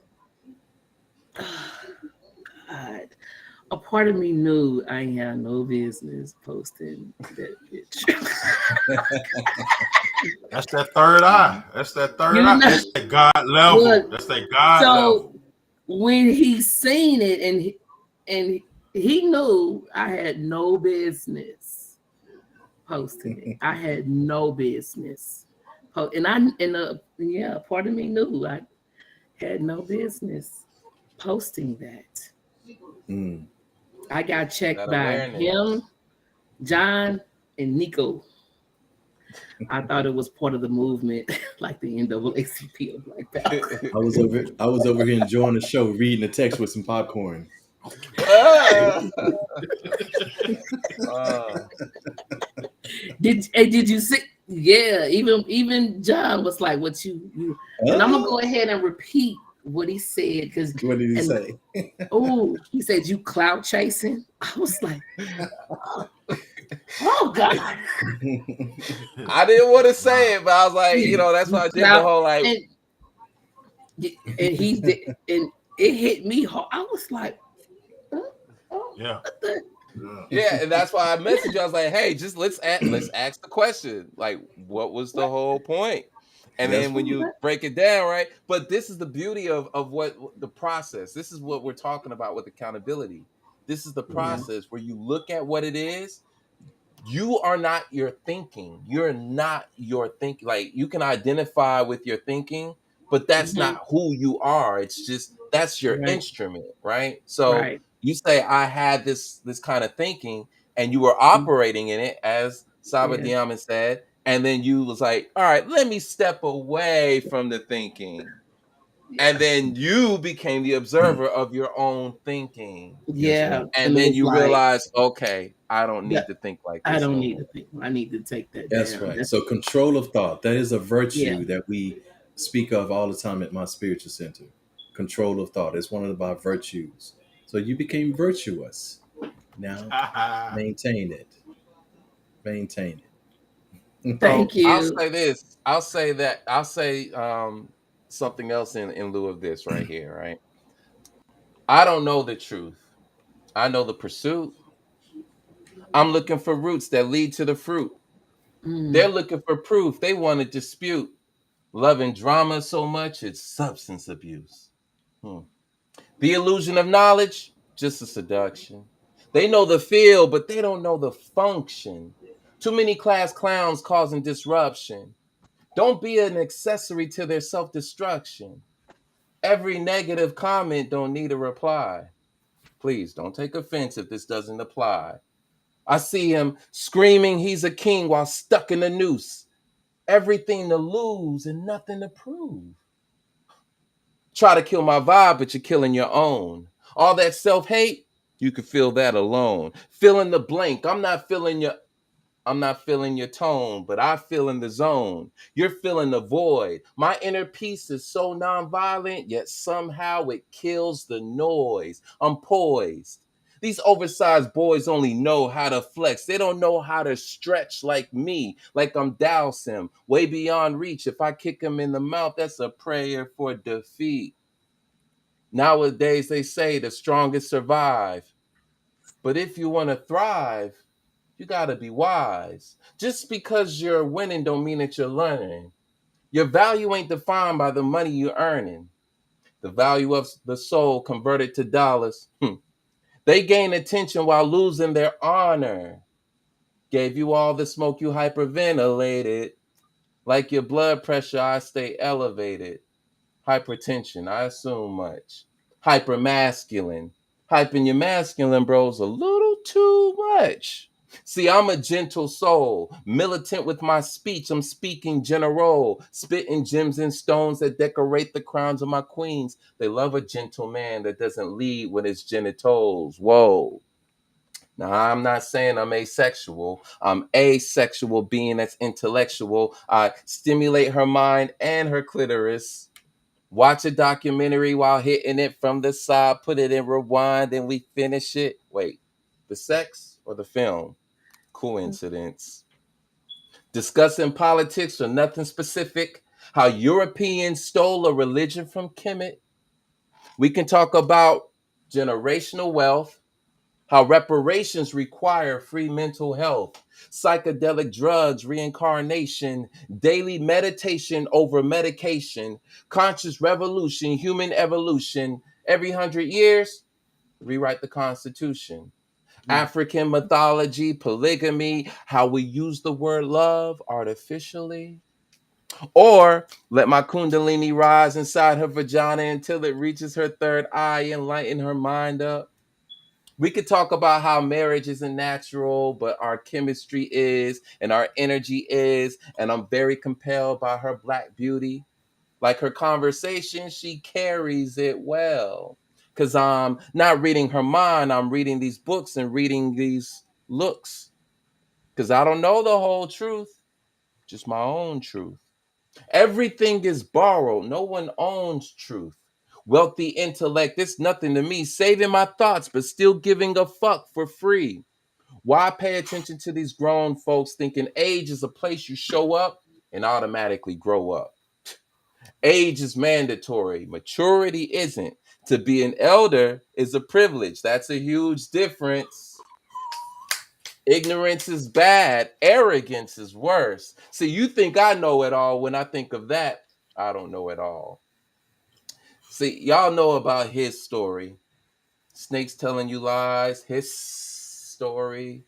God, a part of me knew I had no business posting that picture. That's that third eye. That's that third eye. That's that God level. That's that God level. When he seen it and he knew I had no business posting it. I had no business. Part of me knew I had no business posting that. I got checked by him, John, and Nico. I thought it was part of the movement, like the NAACP of Black Power. I was over here enjoying the show, reading the text with some popcorn. Did you see? Yeah, even John was like, "What you?" And I'm gonna go ahead and repeat what he said because what did he say? He said you clout chasing. I was like, oh God. I didn't want to say it, but I was like, you know, that's why I did the whole like. And he did, and it hit me hard. I was like, Yeah. what the? Yeah. Yeah, and that's why I messaged you. I was like, "Hey, just let's ask the question. Like, what was the whole point?" And That's then when you break it down, right? But this is the beauty of what the process. This is what we're talking about with accountability. This is the Yeah. process where you look at what it is. You are not your thinking. You're not your think. Like you can identify with your thinking, but that's Mhm. not who you are. It's just that's your Right. instrument, right? So Right. you say I had this kind of thinking, and you were Mm, operating in it, as Saba yeah. Diamond said, and then you was like, all right, let me step away from the thinking. And Yeah. then you became the observer of your own thinking. That's Yeah. right. And And it then was you like realize, okay, I don't that need to think like I this don't no need more. to think. I need to take that That's down. right. That's So control of thought, that is a yeah. virtue that we speak of all the time at my spiritual center. Control of thought is one of my virtues. So you became virtuous. Now maintain it. Maintain it. Thank So I'll you. say this. I'll say that. I'll say something else in lieu of this right here. Right. I don't know the truth. I know the pursuit. I'm looking for roots that lead to the fruit. They're Mm, looking for proof. They want to dispute. Loving drama so much it's substance abuse. Hmm. The illusion of knowledge, just a seduction. They know the field, but they don't know the function. Too many class clowns causing disruption. Don't be an accessory to their self-destruction. Every negative comment don't need a reply. Please don't take offense if this doesn't apply. I see him screaming he's a king while stuck in a noose. Everything to lose and nothing to prove. Try to kill my vibe, but you're killing your own. All that self-hate, you can feel that alone. Fill in the blank. I'm not feeling your tone, but I feel in the zone. You're feeling the void. My inner peace is so nonviolent, yet somehow it kills the noise. I'm poised. These oversized boys only know how to flex. They don't know how to stretch like me, like I'm Dowsim, way beyond reach. If I kick him in the mouth, that's a prayer for defeat. Nowadays, they say the strongest survive. But if you want to thrive, you got to be wise. Just because you're winning don't mean that you're learning. Your value ain't defined by the money you're earning. The value of the soul converted to dollars. They gain attention while losing their honor. Gave you all the smoke, you hyperventilated. Like your blood pressure, I stay elevated. Hypertension, I assume much. Hypermasculine. Hyping your masculine, bro's a little too much. See, I'm a gentle soul, militant with my speech. I'm speaking general, spitting gems and stones that decorate the crowns of my queens. They love a gentle man that doesn't lead with his genitals. Whoa. Now, I'm not saying I'm asexual. I'm a sexual being that's intellectual. I stimulate her mind and her clitoris. Watch a documentary while hitting it from the side, put it in rewind, and we finish it. Wait, the sex or the film? Coincidence. Discussing politics or nothing specific. How Europeans stole a religion from Kemet. We can talk about generational wealth, how reparations require free mental health, psychedelic drugs, reincarnation, daily meditation over medication, conscious revolution, human evolution. Every 100 years, rewrite the Constitution. mm. African mythology, polygamy, how we use the word love artificially. Or let my kundalini rise inside her vagina until it reaches her third eye and lighten her mind up. We could talk about how marriage isn't natural, but our chemistry is and our energy is. And I'm very compelled by her black beauty. Like her conversation, she carries it well. Because I'm not reading her mind, I'm reading these books and reading these looks. Because I don't know the whole truth, just my own truth. Everything is borrowed. No one owns truth. Wealthy intellect, it's nothing to me. Saving my thoughts, but still giving a fuck for free. Why pay attention to these grown folks thinking age is a place you show up and automatically grow up? Age is mandatory. Maturity isn't. To be an elder is a privilege. That's a huge difference. Ignorance is bad. Arrogance is worse. See, you think I know it all. When I think of that, I don't know it all. See, y'all know about his story. Snakes telling you lies. His story.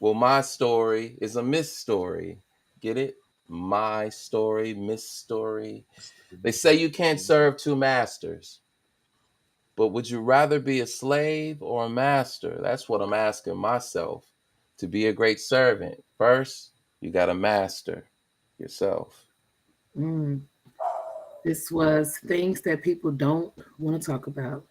Well, my story is a miss story. Get it? My story, miss story. They say you can't serve two masters. But would you rather be a slave or a master? That's what I'm asking myself. To be a great servant, first, you got to master yourself. This was things that people don't want to talk about.